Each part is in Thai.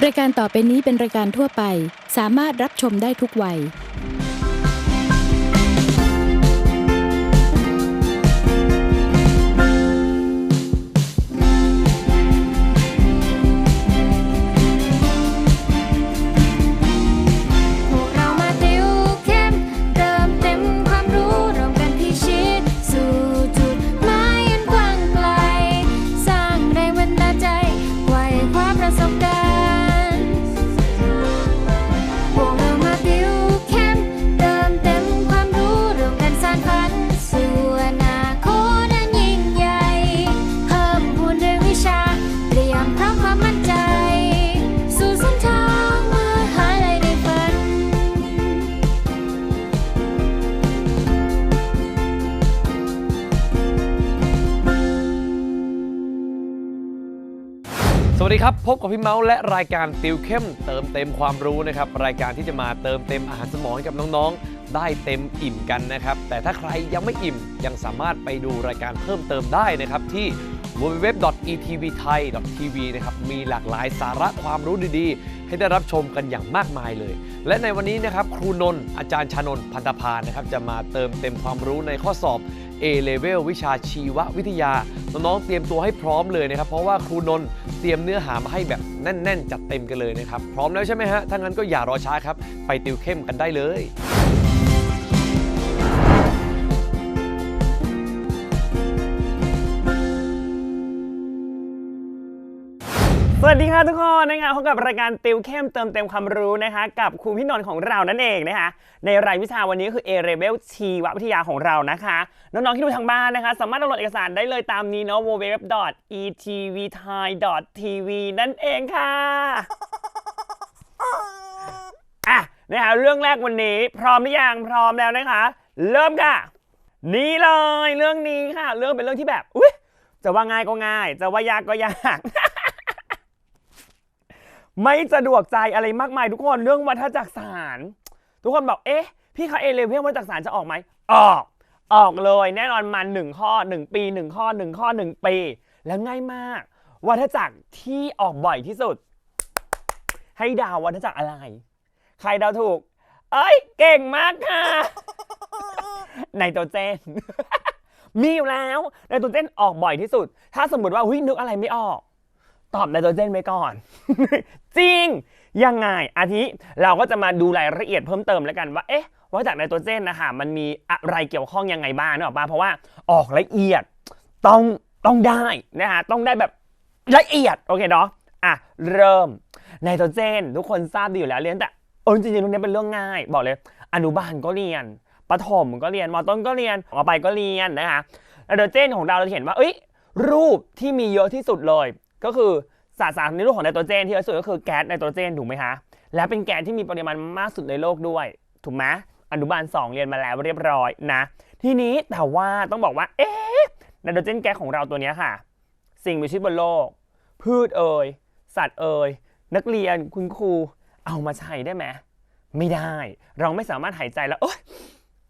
รายการต่อไปนี้เป็นรายการทั่วไปสามารถรับชมได้ทุกวัยสวัสดีครับพบกับพี่เมาส์และรายการติวเข้มเติมเต็มความรู้นะครับรายการที่จะมาเติมเต็มอาหารสมองให้กับน้องๆได้เต็มอิ่มกันนะครับแต่ถ้าใครยังไม่อิ่มยังสามารถไปดูรายการเพิ่มเติมได้นะครับที่ www.etvthai.tv นะครับมีหลากหลายสาระความรู้ดีๆให้ได้รับชมกันอย่างมากมายเลยและในวันนี้นะครับครูนนท์อาจารย์ชนนท์พันธพานะครับจะมาเติมเต็มความรู้ในข้อสอบ A-Level วิชาชีววิทยาน้องๆเตรียมตัวให้พร้อมเลยนะครับเพราะว่าครูนนท์เตรียมเนื้อหามาให้แบบแน่นๆจัดเต็มกันเลยนะครับพร้อมแล้วใช่ไหมฮะถ้างั้นก็อย่ารอช้าครับไปติวเข้มกันได้เลยสวัสดีค่ะทุกคนนะคะพบกับรายการติวเข้มเติมเต็มความรู้นะคะกับครูพี่นนท์ของเรานั่นเองนะคะในรายวิชาวันนี้คือ A-Level ชีววิทยาของเรานะคะน้องๆที่ดูทางบ้านนะคะสามารถดาวน์โหลดเอกสารได้เลยตามนี้เนาะ www.etvthai.tv นั่นเองค่ะนะคะเรื่องแรกวันนี้พร้อมหรือยังพร้อมแล้วนะคะเริ่มค่ะนี่เลยเรื่องนี้ค่ะเรื่องเป็นเรื่องที่แบบอุ๊ยจะว่าง่ายก็ง่ายจะว่ายากก็ยาก ไม่สะดวกใจอะไรมากมายทุกคนเรื่องวัฏจักรศาสตร์ทุกคนบอกเอ๊ะพี่คะA-Levelวัฏจักรศาสตร์จะออกไหมออกเลยแน่นอนมัน1ข้อ1ปี1ข้อ1ข้อ1ปีแล้วง่ายมากวัฏจักรที่ออกบ่อยที่สุดให้เดาวัฏจักรอะไรใครเดาถูกเอ้ยเก่งมากค่ะไนโตรเจน มีอยู่แล้วไนโตรเจนออกบ่อยที่สุดถ้าสมมติว่านึกอะไรไม่ออกตอบไนโตรเจนไว้ก่อน จริงยังไงอาทิเราก็จะมาดูรายละเอียดเพิ่มเติมแล้วกันว่าว่าจากไนโตรเจนนะคะมันมีอะไรเกี่ยวข้องยังไงบ้างนึกออกป่ะเพราะว่าออกละเอียดต้องได้นะคะต้องได้แบบละเอียดโอเคเนาะเริ่มไนโตรเจนทุกคนทราบดีอยู่แล้วเรียนแต่จริงๆเรื่องนี้เป็นเรื่องง่ายบอกเลยอนุบาลก็เรียนประถมก็เรียนม.ต้นก็เรียนม.ปลายก็เรียนนะคะไนโตรเจนของเราเห็นว่ารูปที่มีเยอะที่สุดเลยก็คือสารในรูปของไนโตรเจนที่เยอะสุดก็คือแก๊สไนโตรเจนถูกไหมคะและเป็นแก๊สที่มีปริมาณมากสุดในโลกด้วยถูกไหมอนุบาล2เรียนมาแล้วเรียบร้อยนะทีนี้แต่ว่าต้องบอกว่าไนโตรเจนแก๊สของเราตัวนี้ค่ะสิ่งมีชีวิตบนโลกพืชสัตว์นักเรียนคุณครูเอามาใช้ได้ไหมไม่ได้เราไม่สามารถหายใจแล้ว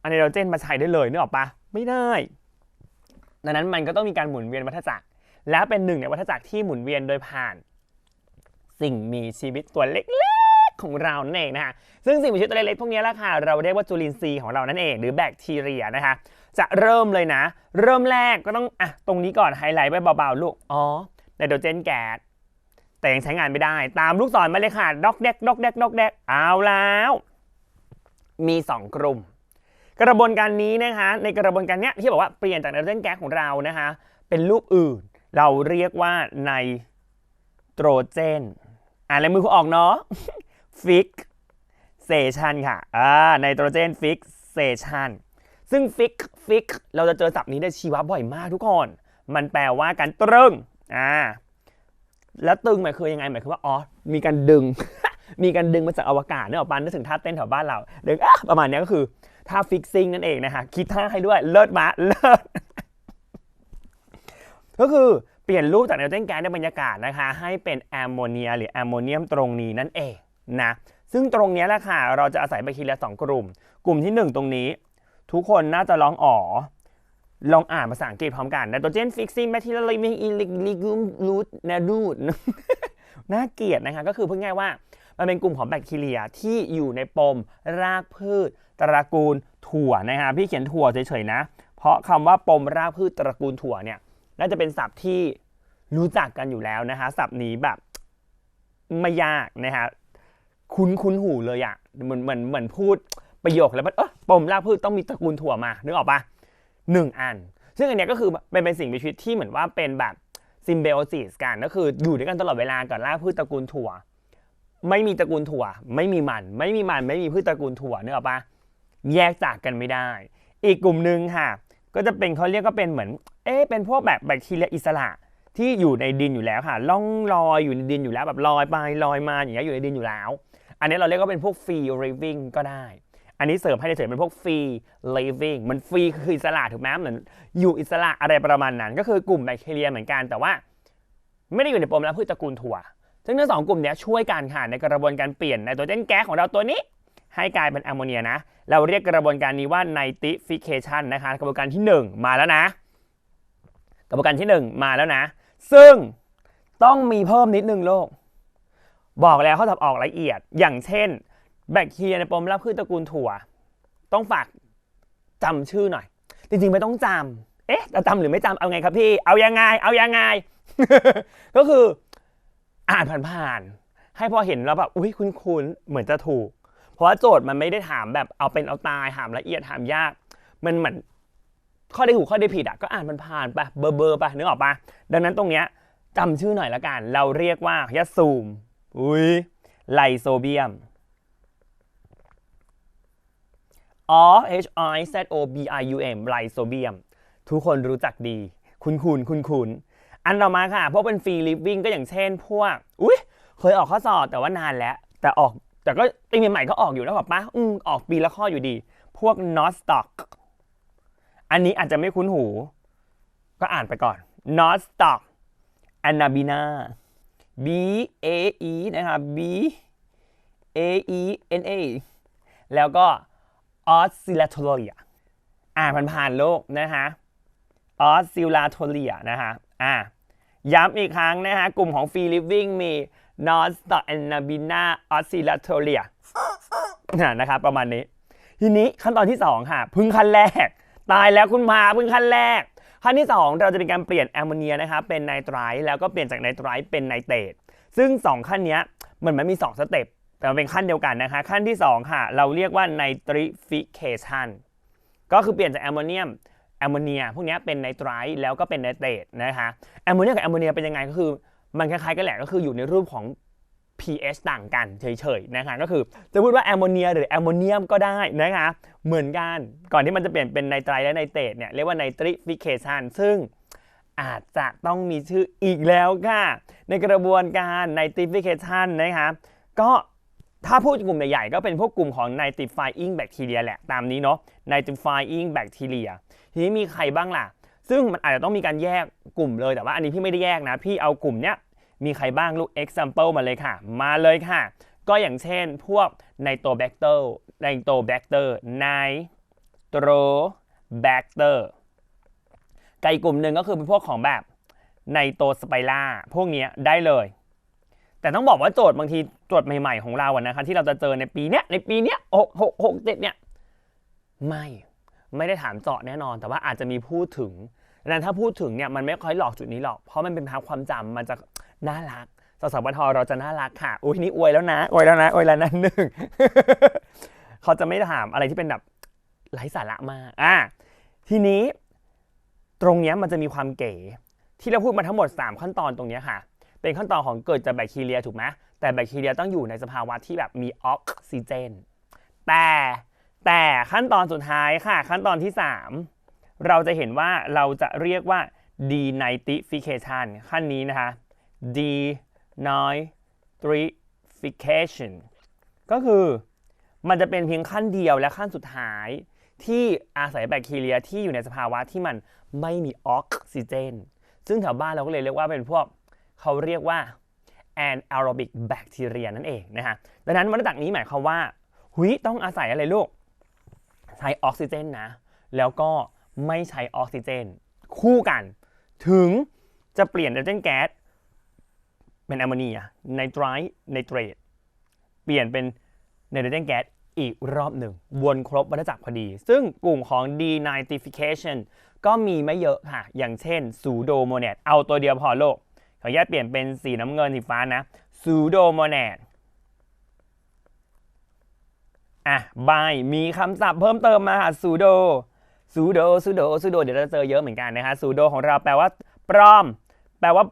ไนโตรเจนมาใช้ได้เลยนึกออกปะไม่ได้ดังนั้นมันก็ต้องมีการหมุนเวียนวัฏจักรและเป็นหนึ่งในวัฏจักรที่หมุนเวียนโดยผ่านสิ่งมีชีวิตตัวเล็กๆของเรานั่นเองนะคะซึ่งสิ่งมีชีวิตตัวเล็กๆพวกนี้แหละค่ะเราเรียกว่าจุลินทรีย์ของเรานั่นเองหรือแบคทีเรียนะคะจะเริ่มเลยนะเริ่มแรกก็ต้องตรงนี้ก่อนไฮไลท์ไว้เบาๆลูกไนโตรเจนแก๊สแต่ยังใช้งานไม่ได้ตามลูกศรมาเลยค่ะดอกแดกเอาแล้วมี2กลุ่มกระบวนการนี้นะคะในกระบวนการนี้ที่บอกว่าเปลี่ยนจากไนโตรเจนแก๊สของเรานะคะเป็นรูปอื่นเราเรียกว่าไนโตรเจนอะไรมือคุณออกเนาะ ฟิกเซชันค่ะไนโตรเจนฟิกเซชันซึ่งฟิกเราจะเจอศัพท์นี้ในชีวะบ่อยมากทุกคนมันแปลว่าการตรึงแล้วตึงหมายคือยังไงหมายคือว่ามีการดึง มีการดึงมาจากอวกาศเนี่ยออกมานึกถึงท่าเต้นแถวบ้านเราดึงประมาณนี้ก็คือท่าฟิกซิ่งนั่นเองนะคะคิดท่าให้ด้วยเลิศมะเลิศ ก็คือเปลี่ยนรูปจากไนโตรเจนแก๊สในบรรยากาศนะคะให้เป็นแอมโมเนียหรือแอมโมเนียมตรงนี้นั่นเองนะซึ่งตรงนี้แหละค่ะเราจะอาศัยแบคทีเรีย2กลุ่มที่1ตรงนี้ทุกคนน่าจะลองอ่านภาษาอังกฤษพร้อมกันไนโตรเจนฟิกซิ่งแบคทีเรียลิวิงอิลิกุมรูทนาดูด น่าเกลียดนะคะก็คือพูดง่ายว่ามันเป็นกลุ่มของแบคทีเรียที่อยู่ในปมรากพืชตระกูลถั่วนะฮะพี่เขียนถั่วเฉยๆนะเพราะคำว่าปมรากพืชตระกูลถั่วเนี่ยน่าจะเป็นศัพท์ที่รู้จักกันอยู่แล้วนะคะศัพท์นี้แบบไม่ยากนะฮะคุ้นหูเลยอะเหมือนพูดประโยคแล้วมันปมรากพืชต้องมีตระกูลถั่วมานึกออกปะ1 อันซึ่งอันเนี้ยก็คือเป็นสิ่งมีชีวิตที่เหมือนว่าเป็นแบบซิมไบโอซิสกันก็คืออยู่ด้วยกันตลอดเวลากับรากพืชตระกูลถั่วไม่มีตระกูลถั่วไม่มีพืชตระกูลถั่วนึกออกปะแยกจากกันไม่ได้อีกกลุ่มนึงค่ะก็จะเป็นเขาเรียกก็เป็นเหมือนเป็นพวกแบบแบคทีเรียอิสระที่อยู่ในดินอยู่แล้วค่ะล่องลอยอยู่ในดินอยู่แล้วแบบลอยไปลอยมาอย่างเงี้ยอยู่ในดินอยู่แล้วอันนี้เราเรียกว่าเป็นพวก free living ก็ได้อันนี้เสริมให้เฉยๆเป็นพวก free living มัน free คืออิสระถูกไหมเหมือนอยู่อิสระอะไรประมาณนั้นก็คือกลุ่มแบคทีเรียเหมือนกันแต่ว่าไม่ได้อยู่ในปมและพืชตระกูลถั่วซึ่งทั้ง2 กลุ่มนี้ช่วยกันค่ะในกระบวนการเปลี่ยนไนโตรเจนแก๊สของเราตัวนี้ให้กลายเป็นแอมโมเนียนะเราเรียกกระบวนการนี้ว่าไนตริฟิเคชันนะคะกระบวนการที่1มาแล้วนะกระบวนการที่1มาแล้วนะซึ่งต้องมีเพิ่มนิดนึงโลกบอกแล้วเขาทำออกละเอียดอย่างเช่นแบคทีเรียในปมและพืชตระกูลถั่วต้องฝากจำชื่อหน่อยจริงๆไม่ต้องจำจะจำหรือไม่จำเอาไงครับพี่เอายังไง ก็คืออ่านผ่านๆให้พอเห็นแล้วแบบอุ้ยคุ้นๆเหมือนจะถูกเพราะว่าโจทย์มันไม่ได้ถามแบบเอาเป็นเอาตายถามละเอียดถามยากมันเหมือนข้อได้ถูกข้อได้ผิดก็อ่านผ่านๆไปเบอร์ไปนึกออกปะดังนั้นตรงเนี้ยจำชื่อหน่อยละกันเราเรียกว่ายาสูมไลโซเบียมHIZOBIUM ไลโซเบียมทุกคนรู้จักดีคุ้นอันต่อมาค่ะพวกเป็น free living ก็อย่างเช่นพวกเคยออกข้อสอบแต่ว่านานแล้วแต่ก็ปีใหม่ๆก็ออกอยู่แล้วแบบป่ะออกปีละข้ออยู่ดีพวก Nostoc อันนี้อาจจะไม่คุ้นหูก็อ่านไปก่อน Nostoc Anabaena BAE นะครับ BAENA แล้วก็Oscillatoria อ่านผ่านๆโลกนะคะ Oscillatoria นะคะย้ำอีกครั้งนะคะกลุ่มของ Free Living มี Nostoc Anabaena Oscillatoria นะครับประมาณนี้ทีนี้ขั้นตอนที่2ค่ะพึ่งขั้นแรกตายแล้วคุณมาพึ่งขั้นแรกขั้นที่2เราจะเป็นการเปลี่ยนแอมโมเนียนะคะเป็นไนไตรท์แล้วก็เปลี่ยนจากไนไตรท์เป็นไนเตรตซึ่ง2ขั้นนี้มันมี2สเต็ปแต่มันเป็นขั้นเดียวกันนะคะขั้นที่2ค่ะเราเรียกว่าไนตริฟิเคชันก็คือเปลี่ยนจากแอมโมเนียพวกนี้เป็นไนไตรท์แล้วก็เป็นไนเตรตนะคะแอมโมเนียกับแอมโมเนียเป็นยังไงก็คือมันคล้ายๆกันแหละก็คืออยู่ในรูปของ pH ต่างกันเฉยๆนะคะก็คือจะพูดว่าแอมโมเนียหรือแอมโมเนียมก็ได้นะคะเหมือนกันก่อนที่มันจะเปลี่ยนเป็นไนไตรท์และไนเตรตเนี่ยเรียกว่าไนตริฟิเคชันซึ่งอาจจะต้องมีชื่ออีกแล้วค่ะในกระบวนการไนตริฟิเคชันนะคะก็ถ้าพูดกลุ่มใหญ่ๆก็เป็นพวกกลุ่มของ nitrifying bacteria แหละตามนี้เนาะ nitrifying bacteria ทีนี้มีใครบ้างล่ะซึ่งมันอาจจะต้องมีการแยกกลุ่มเลยแต่ว่าอันนี้พี่ไม่ได้แยกนะพี่เอากลุ่มเนี้ยมีใครบ้างลูก example มาเลยค่ะก็อย่างเช่นพวก nitrobacterกับอีกกลุ่มหนึ่งก็คือเป็นพวกของแบบไนโตสไปร่าพวกนี้ได้เลยแต่ต้องบอกว่าโจทย์บางทีโจทย์ใหม่ๆของเราอะนะคะที่เราจะเจอในปีเนี้ย667เนี่ยไม่ได้ถามเจาะแน่นอนแต่ว่าอาจจะมีพูดถึงดังนั้นถ้าพูดถึงเนี่ยมันไม่ค่อยหลอกจุดนี้หรอกเพราะมันเป็นทางความจำมันจะน่ารักสสบทเราจะน่ารักค่ะอุ้ยนี่อวยแล้วนะนึง เขาจะไม่ถามอะไรที่เป็นแบบไร้สาระมากทีนี้ตรงนี้มันจะมีความเก๋ที่เราพูดมาทั้งหมด3ขั้นตอนตรงนี้ค่ะเป็นขั้นตอนของเกิดจากแบคทีเรียถูกไหมแต่แบคทีเรียต้องอยู่ในสภาวะที่แบบมีออกซิเจนแต่ขั้นตอนสุดท้ายค่ะขั้นตอนที่3เราจะเห็นว่าเราจะเรียกว่า denitrification ขั้นนี้นะคะ denitrification ก็คือมันจะเป็นเพียงขั้นเดียวและขั้นสุดท้ายที่อาศัยแบคทีเรียที่อยู่ในสภาวะที่มันไม่มีออกซิเจนซึ่งแถวบ้านเราก็เลยเรียกว่าเป็นพวกเขาเรียกว่า anaerobic bacteria นั่นเองนะฮะดังนั้นวัฏจักรนี้หมายความว่าต้องอาศัยอะไรลูกใช้ออกซิเจนนะแล้วก็ไม่ใช้ออกซิเจนคู่กันถึงจะเปลี่ยนไนโตรเจนแก๊ส เป็นแอมโมเนียไนไตรท์ไนเตรตเปลี่ยนเป็นไนโตรเจนแก๊สอีกรอบหนึ่งวนครบวัฏจักรพอดีซึ่งกลุ่มของ denitrification ก็มีไม่เยอะค่ะอย่างเช่น pseudomonad เอาตัวเดียวพอโลกขออนุญาตเปลี่ยนเป็นสีน้ำเงินสีฟ้านะ pseudomonad บายมีคำศัพท์เพิ่มเติมมาค่ะ pseudo เดี๋ยวเราจะเจอเยอะเหมือนกันนะคะ pseudo ของเราแปลว่าปลอมแปลว่า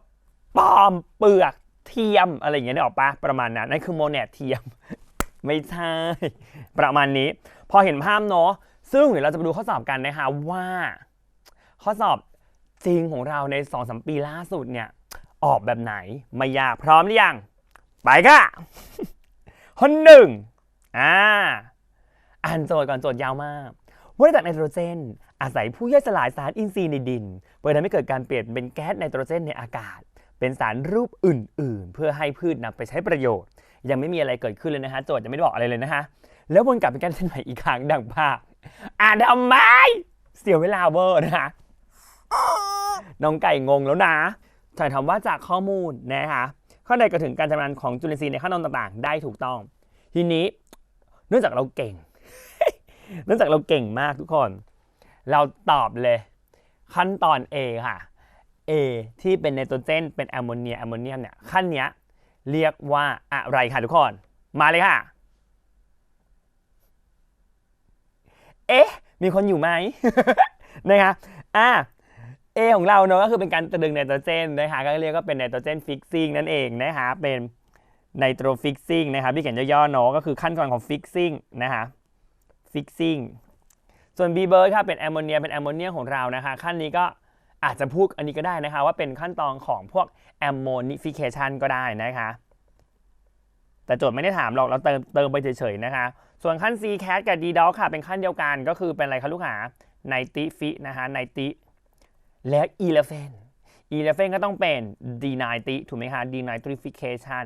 ปลอมเปลือกเทียมอะไรอย่างเงี้ยได้ออกปะประมาณนั้นนั่นคือโมแนดเทียม ไม่ใช่ประมาณนี้พอเห็นภาพเนาะซึ่งเดี๋ยวเราจะไปดูข้อสอบกันนะคะว่าข้อสอบจริงของเราใน 2-3 ปีล่าสุดเนี่ยออกแบบไหนไม่ยากพร้อมหรือยังไปค่ะ ข้อหนึ่งอ่านโจทย์ก่อนโจทย์ยาวมากวัฏจักรไนโตรเจนอาศัยผู้ย่อยสลายสารอินทรีย์ในดินเพื่อทำให้เกิดการเปลี่ยนเป็นแก๊สไนโตรเจนในอากาศเป็นสารรูปอื่นๆเพื่อให้พืชนำไปใช้ประโยชน์ยังไม่มีอะไรเกิดขึ้นเลยนะฮะโจทย์ยังไม่ได้บอกอะไรเลยนะฮะแล้ววนกลับเป็นการเคลื่อนไหวอีกครั้งดังภาพทำไมเสียเวลาเวอร์นะคะน้องไก่งงแล้วนะถ่ายถามว่าจากข้อมูลนะคะข้อใดก็ถึงการทำงานของจุลินทรีย์ในขั้นตอนต่างๆได้ถูกต้องทีนี้เนื่องจากเราเก่ง มากทุกคนเราตอบเลยขั้นตอน A ค่ะ A ที่เป็นไนโตรเจนเป็นแอมโมเนียมเนี่ยขั้นเนี้ยเรียกว่าอะไรค่ะทุกคนมาเลยค่ะมีคนอยู่ไหม นะคะA ของเราเนาะก็คือเป็นการดึงไนโตรเจนนะคะก็เรียกว่าเป็นไนโตรเจนฟิกซิ่งนั่นเองนะคะเป็นไนโตรฟิกซิ่งนะคะที่เขียนย่อๆเนาะก็คือขั้นตอนของฟิกซิ่งนะคะฟิกซิ่งส่วน B bird ค่ะเป็นแอมโมเนียของเรานะคะขั้นนี้ก็อาจจะพูดอันนี้ก็ได้นะคะว่าเป็นขั้นตอนของพวกแอมโมนิฟิเคชันก็ได้นะคะแต่โจทย์ไม่ได้ถามหรอกเราเติมไปเฉยๆนะคะส่วนขั้น C cat กับ D dog ค่ะเป็นขั้นเดียวกันก็คือเป็นอะไรคะลูกหาไนติฟินะคะไนติและ 11ก็ต้องเป็น D90 ถูกไหมคะ denitrification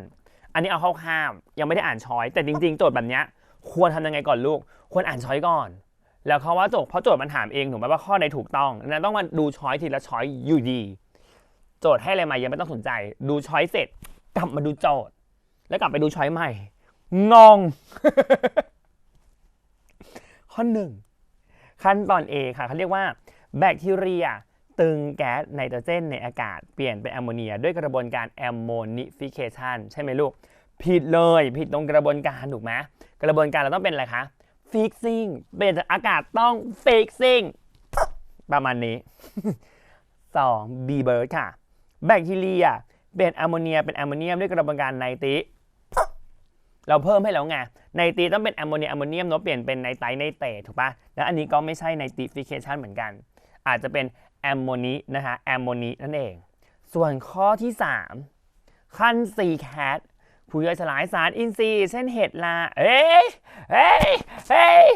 อันนี้เอาคร่าวๆยังไม่ได้อ่านช้อยแต่จริงๆโจทย์แบบนี้ควรทำยังไงก่อนลูกควรอ่านช้อยก่อนแล้วเขาว่าเพราะโจทย์มันถามเองถูกไหมว่าข้อใดถูกต้องนั้นต้องมาดูช้อยทีละช้อยอยู่ดีโจทย์ให้อะไรมายังไม่ต้องสนใจดูช้อยเสร็จกลับมาดูโจทย์แล้วกลับไปดูช้อยใหม่งง ข้อ 1ขั้นตอน A ค่ะเขาเรียกว่าแบคทีเรียตึงแก๊สไนโตรเจนในอากาศเปลี่ยนเป็นแอมโมเนียด้วยกระบวนการแอมโมนิฟิเคชันใช่ไหมลูกผิดเลยผิดตรงกระบวนการถูกไหมกระบวนการเราต้องเป็นอะไรคะฟิกซิ่งเปลี่ยนจากอากาศต้องฟิกซิ่งประมาณนี้ 2. B bird ค่ะแบคทีเรียเป็นแอมโมเนียเป็นแอมโมเนียมด้วยกระบวนการไนตริเราเพิ่มให้แล้วไงไนตริต้องเป็นแอมโมเนียมเนาะเปลี่ยนเป็นไนไตรไนเตรตถูกปะแล้วอันนี้ก็ไม่ใช่ไนตริฟิเคชันเหมือนกันอาจจะเป็นแอมโมนีนะคะแอมโมนีนั่นเองส่วนข้อที่ 3ขั้น C cat ผู้ย่อยสลายสารอินทรีย์เช่นเห็ดลา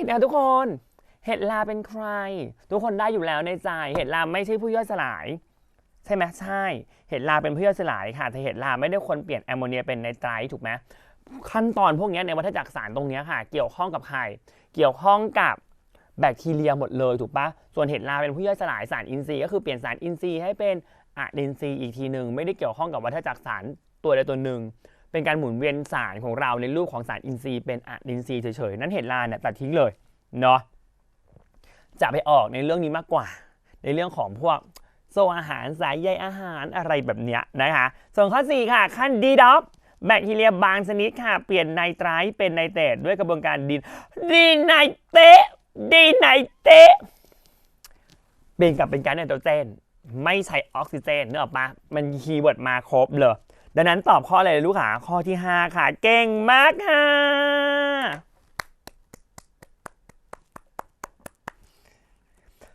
เนี่ยทุกคนเห็ดลาเป็นใครทุกคนได้อยู่แล้วในใจเห็ดลาไม่ใช่ผู้ย่อยสลายใช่ไหมใช่เห็ดลาเป็นผู้ย่อยสลายค่ะแต่เห็ดลาไม่ได้คนเปลี่ยนแอมโมเนียเป็นไนไตรท์ถูกไหมขั้นตอนพวกนี้ในวัฏจักรสารตรงนี้ค่ะเกี่ยวข้องกับใครเกี่ยวข้องกับแบคทีเรียหมดเลยถูกปะส่วนเห็ดลาเป็นผู้ย่อยสลายสารอินทรีย์ก็คือเปลี่ยนสารอินทรีย์ให้เป็นอะดินทรีย์อีกทีหนึ่งไม่ได้เกี่ยวข้องกับวัฏจักรสารตัวใดตัวหนึ่งเป็นการหมุนเวียนสารของเราในรูปของสารอินทรีย์เป็นอะดินทรีย์เฉยๆนั้นเห็ดลาเนี่ยตัดทิ้งเลยเนาะจะไปออกในเรื่องนี้มากกว่าในเรื่องของพวกโซอาหารสายใยอาหารอะไรแบบเนี้ยนะคะส่วนข้อ 4 ค่ะขั้น D dog แบคทีเรียบางชนิดค่ะเปลี่ยนไนไตรท์เป็นไนเตรตด้วยกระบวนการดีไนเตเปลี่ยนกลับเป็นก๊าซไนโตรเจนไม่ใช้ออกซิเจนนึกออกปะมันคีย์เวิร์ดมาครบเลยดังนั้นตอบข้ออะไรลูกค่ะข้อที่ 5 ค่ะเก่งมากค่ะ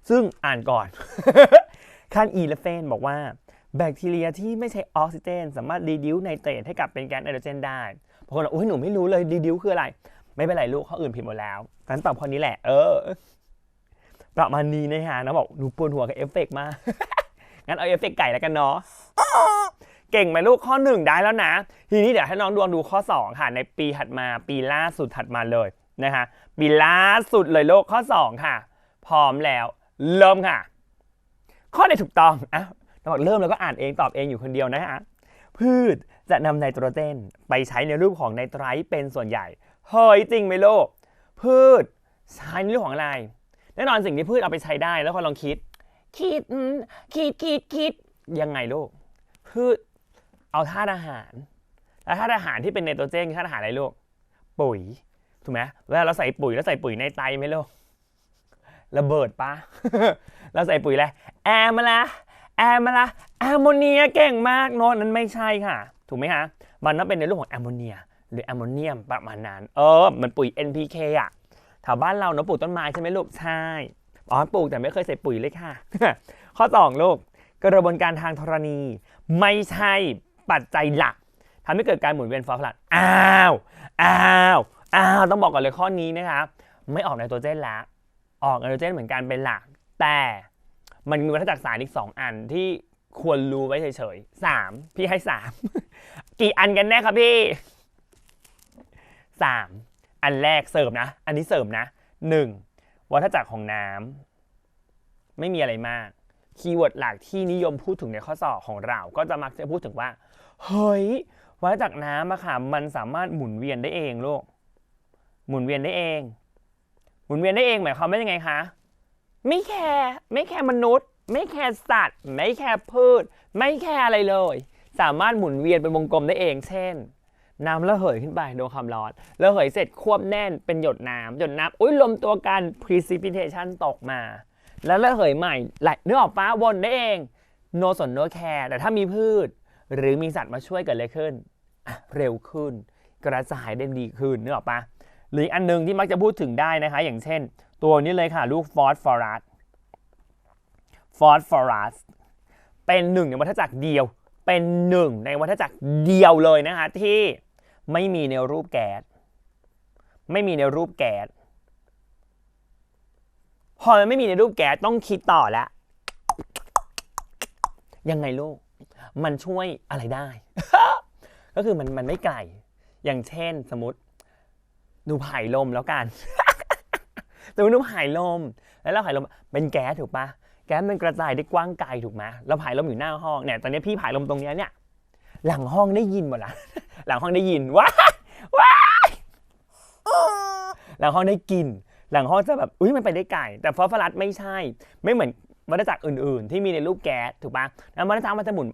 ซึ่งอ่านก่อน ขั้น 11บอกว่าแบคทีเรียที่ไม่ใช้ออกซิเจนสามารถรีดิวไนเตรตให้กลับเป็นแก๊สไนโตรเจนได้บางคนบอกโอ้ยหนูไม่รู้เลยรีดิวคืออะไรไม่เป็นไรลูกข้ออื่นผิดหมดแล้วงั้นตอบข้อนี้แหละประมาณนี้นะฮะนะบอกหนูปวดหัวกับเอฟเฟกต์มาก งั้นเอาเอฟเฟกต์ไก่แล้วกันเนาะ เก่งไหมลูกข้อ 1ได้แล้วนะทีนี้เดี๋ยวให้น้องดวงดูข้อ 2ค่ะในปีถัดมาปีล่าสุดถัดมาเลยนะคะปีล่าสุดเลยโลกข้อ 2ค่ะพร้อมแล้วเริ่มค่ะข้อไหนถูกต้องน้องบอกเริ่มแล้วก็อ่านเองตอบเองอยู่คนเดียวนะฮะพืช จะนำไนโตรเจนไปใช้ในรูปของไนไตรท์เป็นส่วนใหญ่เฮ้ยจริงไหมโลกพืชใช้ในเรื่องของอะไรแน่นอนสิ่งที่พืชเอาไปใช้ได้แล้วคนลองคิดยังไงลูกพืชเอาธาตุอาหารแล้วธาตุอาหารที่เป็นไนโตรเจนคือธาตุอาหารอะไรลูกปุ๋ยถูกไหมเวลาเราใส่ปุ๋ยแล้วใส่ปุ๋ยในไตไหมลูกระเบิดปะ เราใส่ปุ๋ยอะไรแอร์มาละแอมโมเนียเก่งมากโน้ตนั้นไม่ใช่ค่ะถูกไหมฮะมันต้องเป็นในรูปของแอมโมเนียหรือแอมโมเนียมประมาณนั้นมันปุ๋ย NPK อ่ะแถวบ้านเราเนาะปลูกต้นไม้ใช่ไหมลูกใช่ปลูกแต่ไม่เคยใส่ปุ๋ยเลยค่ะ ข้อ2ลูกกระบวนการทางธรณีไม่ใช่ปัจจัยหลักทำให้เกิดการหมุนเวียนฟอสฟอรัสต้องบอกก่อนเลยข้อนี้นะครับไม่ออกไนโตรเจนแล้วออกไนโตรเจนเหมือนกันเป็นหลักแต่มันมีวัฏจักรสารอีก2อันที่ควรรู้ไว้เฉยๆ3พี่ให้3 กี่อันกันแน่ครับพี่3อันแรกเสริมนะอันนี้เสริมนะ1วัฏจักรของน้ำไม่มีอะไรมากคีย์เวิร์ดหลักที่นิยมพูดถึงในข้อสอบของเราก็จะมักจะพูดถึงว่าเฮ้ยวัฏจักรน้ำอะค่ะมันสามารถหมุนเวียนได้เองลูกหมุนเวียนได้เองหมายความว่ายังไงคะไม่แคร์มนุษย์ไม่แคร์สัตว์ไม่แคร์พืชไม่แคร์อะไรเลยสามารถหมุนเวียนเป็นวงกลมได้เองเช่นน้ำระเหยขึ้นไปโดนความร้อนระเหยเสร็จควบแน่นเป็นหยดน้ำรวมตัวกัน precipitation ตกมาแล้วระเหยใหม่ไหลนึกออกปะวนได้เอง no สน no care แต่ถ้ามีพืชหรือมีสัตว์มาช่วยเกิดอะไรขึ้นเร็วขึ้นกระจายได้ดีขึ้นนึกออกปะหรืออันนึงที่มักจะพูดถึงได้นะคะอย่างเช่นตัวนี้เลยค่ะลูกฟอสฟอรัสเป็นหนึ่งในวัฏจักรเดียวเป็นหนึ่งในวัฏจักรเดียวเลยนะคะที่ไม่มีในรูปแก๊สพอมันไม่มีในรูปแก๊สต้องคิดต่อแล้วยังไงลูกมันช่วยอะไรได้ ก็คือมันไม่ไกลอย่างเช่นสมมติหนูผายลมแล้วกัน สมมติหนูผายลมแล้วเราผายลมเป็นแก๊สถูกปะแก๊สมันกระจายได้กว้างไกลถูกไหมเราผายลมอยู่หน้าห้องเนี่ยตอนนี้พี่ผายลมตรงนี้เนี่ยหลังห้องได้ยินหมดละ หลังห้องได้ยินว้าหลังห้องได้กินหลังห้องจะแบบมันไปได้ไกลแต่ฟอสฟอรัสไม่ใช่ไม่เหมือนวัฏจักรอื่นๆที่มีในรูปแก๊สถูกปะแล้ววัฏจักรมันจะหมุน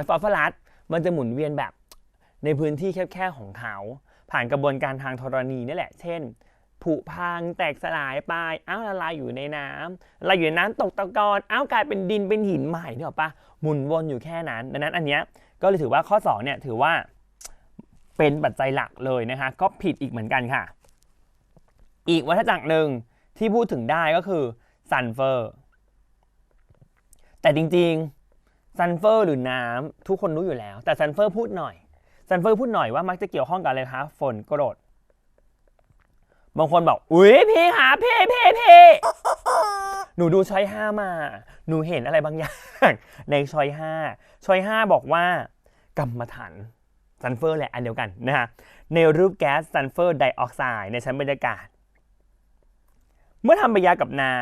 ฟอสฟอรัสมันจะหมุนเวียนแบบในพื้นที่แคบๆของเขาผ่านกระบวนการทางธรณีนี่แหละเช่นผุพังแตกสลายไปละลายอยู่ในน้ำตกตะกอนกลายเป็นดินเป็นหินใหม่เนี่ยหรอปะหมุนวนอยู่แค่นั้นดังนั้นอันเนี้ยก็เลยถือว่าข้อ2เนี่ยถือว่าเป็นปัจจัยหลักเลยนะคะก็ผิดอีกเหมือนกันค่ะอีกวัฏจักรหนึ่งที่พูดถึงได้ก็คือซัลเฟอร์แต่จริงๆซัลเฟอร์หรือน้ำทุกคนรู้อยู่แล้วแต่ซัลเฟอร์พูดหน่อยว่ามักจะเกี่ยวข้องกับอะไรคะฝนกรดบางคนบอกพี่คะพี่หนูดูช้อย5มาหนูเห็นอะไรบางอย่างในช้อย5บอกว่ากรรมฐานซัลเฟอร์แหละอันเดียวกันนะฮะในรูปแก๊สซัลเฟอร์ไดออกไซด์ในชั้นบรรยากาศเมื่อทำปฏิกิริยากับน้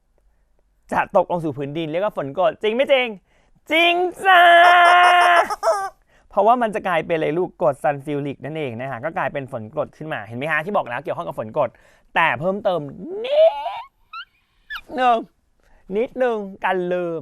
ำจะตกลงสู่พื้นดินเรียกว่าฝนกรดจริงไม่จริงจ้า เพราะว่ามันจะกลายเป็นอะไรลูกกรดซัลฟิวริกนั่นเองนะฮะก็กลายเป็นฝนกรดขึ้นมาเห็นไหมฮะที่บอกแล้วเกี่ยวข้องกับฝนกรดแต่เพิ่มเติมนิดนึงกันลืม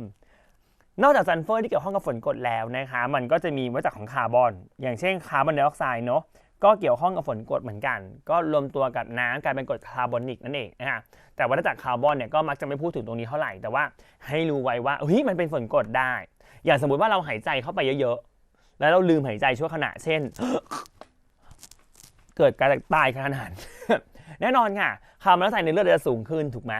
นอกจากซัลเฟอร์ที่เกี่ยวข้องกับฝนกรดแล้วนะคะมันก็จะมีวัฏจักรของคาร์บอนอย่างเช่นคาร์บอนไดออกไซด์เนาะก็เกี่ยวข้องกับฝนกรดเหมือนกันก็รวมตัวกับน้ำกลายเป็นกรดคาร์บอนิกนั่นเองนะฮะแต่วัฏจักรคาร์บอนเนี่ยก็มักจะไม่พูดถึงตรงนี้เท่าไหร่แต่ว่าให้รู้ไว้ว่ามันเป็นฝนกรดได้อย่างสมมุติว่าเราหายใจเข้าไปเยอะๆแล้วเราลืมหายใจชั่วขณะเช่น เกิดการตายกระทันหัน แน่นอนค่ะคาร์บอนไดออกไซด์ในเลือดจะสูงขึ้นถูกไหม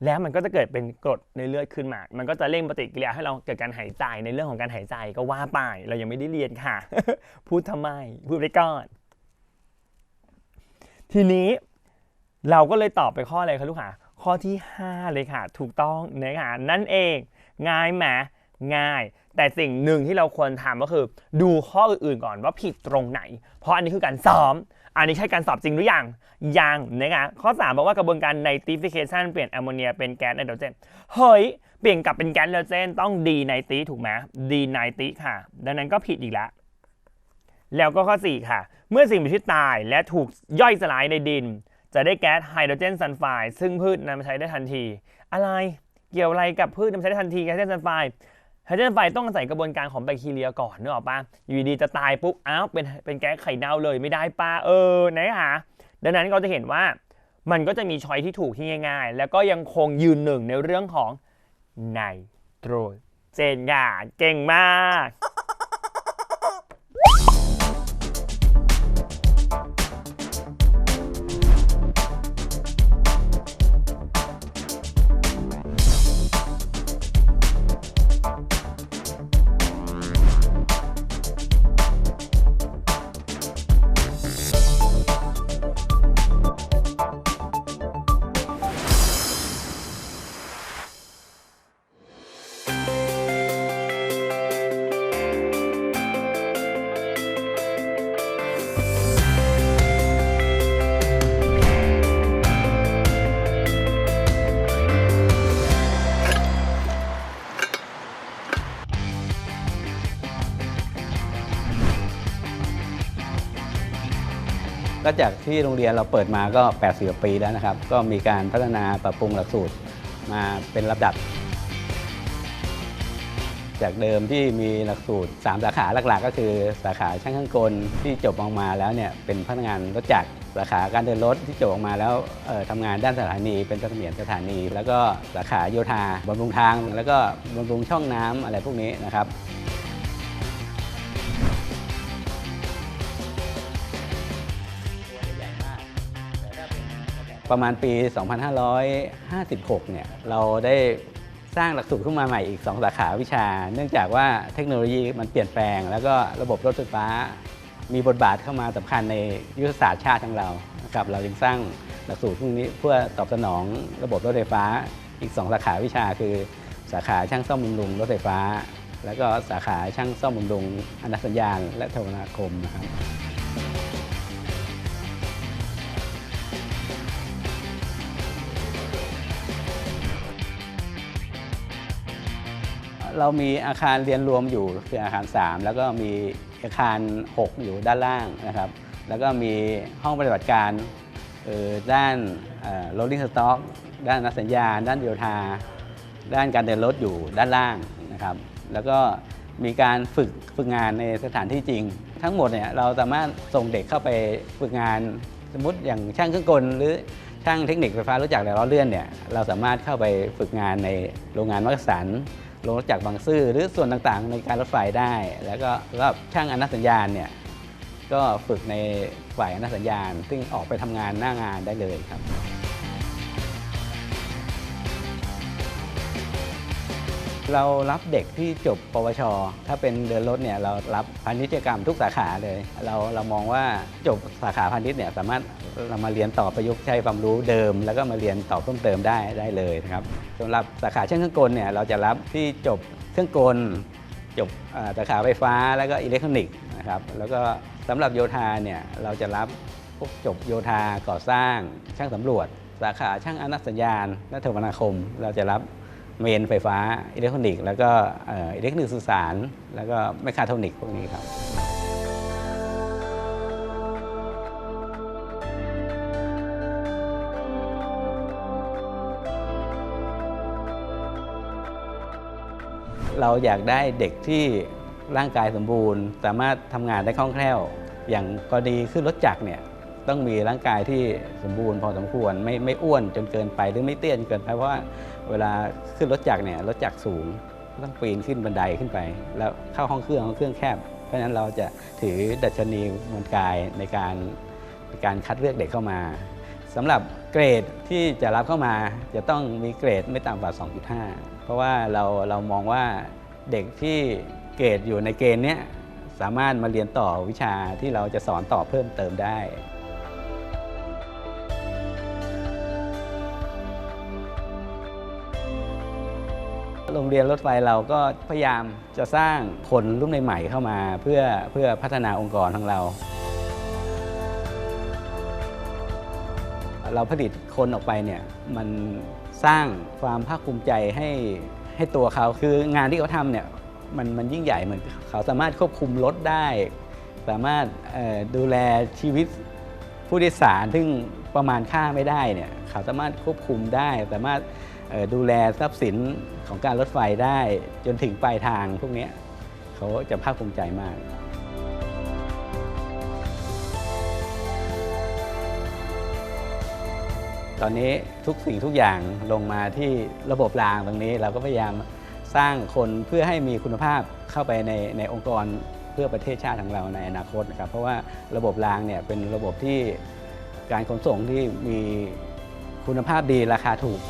แล้วมันก็จะเกิดเป็นกรดในเลือดขึ้นมามันก็จะเร่งปฏิกิริยาให้เราเกิดการหายใจในเรื่องของการหายใจก็ว่าไปเรายังไม่ได้เรียนค่ะ พูดทำไมพูดไปก่อนทีนี้เราก็เลยตอบไปข้ออะไรคะลูกค้าข้อที่5เลยค่ะถูกต้องนะคะนั่นเองง่ายไหมง่ายแต่สิ่งหนึ่งที่เราควรทำก็คือดูข้ออื่นๆก่อนว่าผิดตรงไหนเพราะอันนี้คือการซ้อมอันนี้ใช่การสอบจริงหรือยังนะคะข้อ3บอกว่ากระบวนการไนตริฟิเคชันเปลี่ยนแอมโมเนียเป็นแก๊สไนโตรเจนเฮ้ยเปลี่ยนกลับเป็นแก๊สไนโตรเจนต้องดีไนตริถูกไหมดีไนตริค่ะดังนั้นก็ผิดอีกแล้ว แล้วก็ข้อ4ค่ะเมื่อสิ่งมีชีวิตตายและถูกย่อยสลายในดินจะได้แก๊สไฮโดรเจนซัลไฟด์ซึ่งพืชนำมาใช้ได้ทันทีอะไรเกี่ยวอะไรกับพืชนำมาใช้ได้ทันทีไฮโดรเจนซัลไฟด์ไฮโดรเจนซัลไฟด์ต้องอาศัยกระบวนการของแบคทีเรียก่อนนึกออกปะอยู่ดีจะตายปุ๊บอ้าวเป็นแก๊สไข่เน่าเลยไม่ได้ป้านะคะดังนั้นก็จะเห็นว่ามันก็จะมีช้อยที่ถูกที่ง่ายๆแล้วก็ยังคงยืนหนึ่งในเรื่องของไนโตรเจนเก่งมากก็จากที่โรงเรียนเราเปิดมาก็80 กว่าปีแล้วนะครับ ก็มีการพัฒนาปรับปรุงหลักสูตรมาเป็นลำดับ จากเดิมที่มีหลักสูตร3 สาขาหลักๆก็คือสาขาช่างเครื่องกลที่จบออกมาแล้วเนี่ยเป็นพนักงานรถจักรสาขาการเดินรถที่จบออกมาแล้วทำงานด้านสถานีเป็นเสมียนสถานี แล้วก็สาขาโยธาบำรุงทางแล้วก็บำรุงช่องน้ำอะไรพวกนี้นะครับประมาณปี 2556 เนี่ยเราได้สร้างหลักสูตรขึ้นมาใหม่อีก 2 สาขาวิชาเนื่องจากว่าเทคโนโลยีมันเปลี่ยนแปลงแล้วก็ระบบรถไฟฟ้ามีบทบาทเข้ามาสำคัญในยุทธศาสตร์ชาติของเรานะครับเราจึงสร้างหลักสูตรพวกนี้เพื่อตอบสนองระบบรถไฟฟ้าอีก 2 สาขาวิชาคือสาขาช่างซ่อมบำรุงรถไฟฟ้าแล้วก็สาขาช่างซ่อมบำรุงอนุสัญญาณและโทรคมนาคมนะครับเรามีอาคารเรียนรวมอยู่คืออาคาร3แล้วก็มีอาคาร6อยู่ด้านล่างนะครับแล้วก็มีห้องปฏิบัติการด้านrolling stock ด้านนักสัญญาณด้านโยธาด้านการเดินรถอยู่ด้านล่างนะครับแล้วก็มีการฝึกงานในสถานที่จริงทั้งหมดเนี่ยเราสามารถส่งเด็กเข้าไปฝึกงานสมมติอย่างช่างเครื่องกลหรือช่างเทคนิคไฟฟ้ารถจักรและล้อเลื่อนเนี่ยเราสามารถเข้าไปฝึกงานในโรงงานมักสันโรงรถจักรบางซื่อหรือส่วนต่างๆในการรถไฟได้แล้วก็ช่างอนุสัญญาณเนี่ยก็ฝึกในฝ่ายอนุสัญญาณซึ่งออกไปทำงานหน้างานได้เลยครับเรารับเด็กที่จบปวชถ้าเป็นเดินรถเนี่ยเรารับพาณิชยกรรมทุกสาขาเลยเรามองว่าจบสาขาพาณิชย์เนี่ยสามารถเรามาเรียนต่อประยุกต์ใช้ความรู้เดิมแล้วก็มาเรียนต่อเพิ่มเติมได้เลยนะครับสำหรับสาขาช่างเครื่องกลเนี่ยเราจะรับที่จบเครื่องกลจบสาขาไฟฟ้าแล้วก็อิเล็กทรอนิกส์นะครับแล้วก็สำหรับโยธาเนี่ยเราจะรับพวกจบโยธาก่อสร้างช่างสำรวจสาขาช่างอนุสัญญาณและโทรคมนาคมเราจะรับเมนไฟฟ้าอิเล็กทรอนิกส์แล้วก็อิเล็กทรอนิกส์สื่อสารแล้วก็แมคคาโทรนิกส์พวกนี้ครับเราอยากได้เด็กที่ร่างกายสมบูรณ์สามารถทำงานได้คล่องแคล่วอย่างกรณีขึ้นรถจักรเนี่ยต้องมีร่างกายที่สมบูรณ์พอสมควรไม่อ้วนจนเกินไปหรือไม่เตี้ยจนเกินไปเพราะว่าเวลาขึ้นรถจักรเนี่ยรถจักรสูงต้องปีนขึ้นบันไดขึ้นไปแล้วเข้าห้องเครื่องแคบเพราะฉะนั้นเราจะถือดัชนีมวลกายในการคัดเลือกเด็กเข้ามาสำหรับเกรดที่จะรับเข้ามาจะต้องมีเกรดไม่ต่ำกว่า 2.5 เพราะว่าเรามองว่าเด็กที่เกรดอยู่ในเกณฑ์นี้สามารถมาเรียนต่อวิชาที่เราจะสอนต่อเพิ่มเติมได้โรงเรียนรถไฟเราก็พยายามจะสร้างคนรุ่นใหม่ๆเข้ามาเพื่อพัฒนาองค์กรของเราผลิตคนออกไปเนี่ยมันสร้างความภาคภูมิใจให้ตัวเขาคืองานที่เขาทำเนี่ยมันยิ่งใหญ่เหมือนเขาสามารถควบคุมรถได้ สามารถดูแลชีวิตผู้โดยสารซึ่งประมาณค่าไม่ได้เนี่ยเขาสามารถควบคุมได้สามารถดูแลทรัพย์สินของการรถไฟได้จนถึงปลายทางพวกนี้เขาจะภาคภูมิใจมากตอนนี้ทุกสิ่งทุกอย่างลงมาที่ระบบรางตรงนี้เราก็พยายามสร้างคนเพื่อให้มีคุณภาพเข้าไปในองค์กรเพื่อประเทศชาติของเราในอนาคตนะครับเพราะว่าระบบรางเนี่ยเป็นระบบที่การขนส่งที่มีคุณภาพดีราคาถูก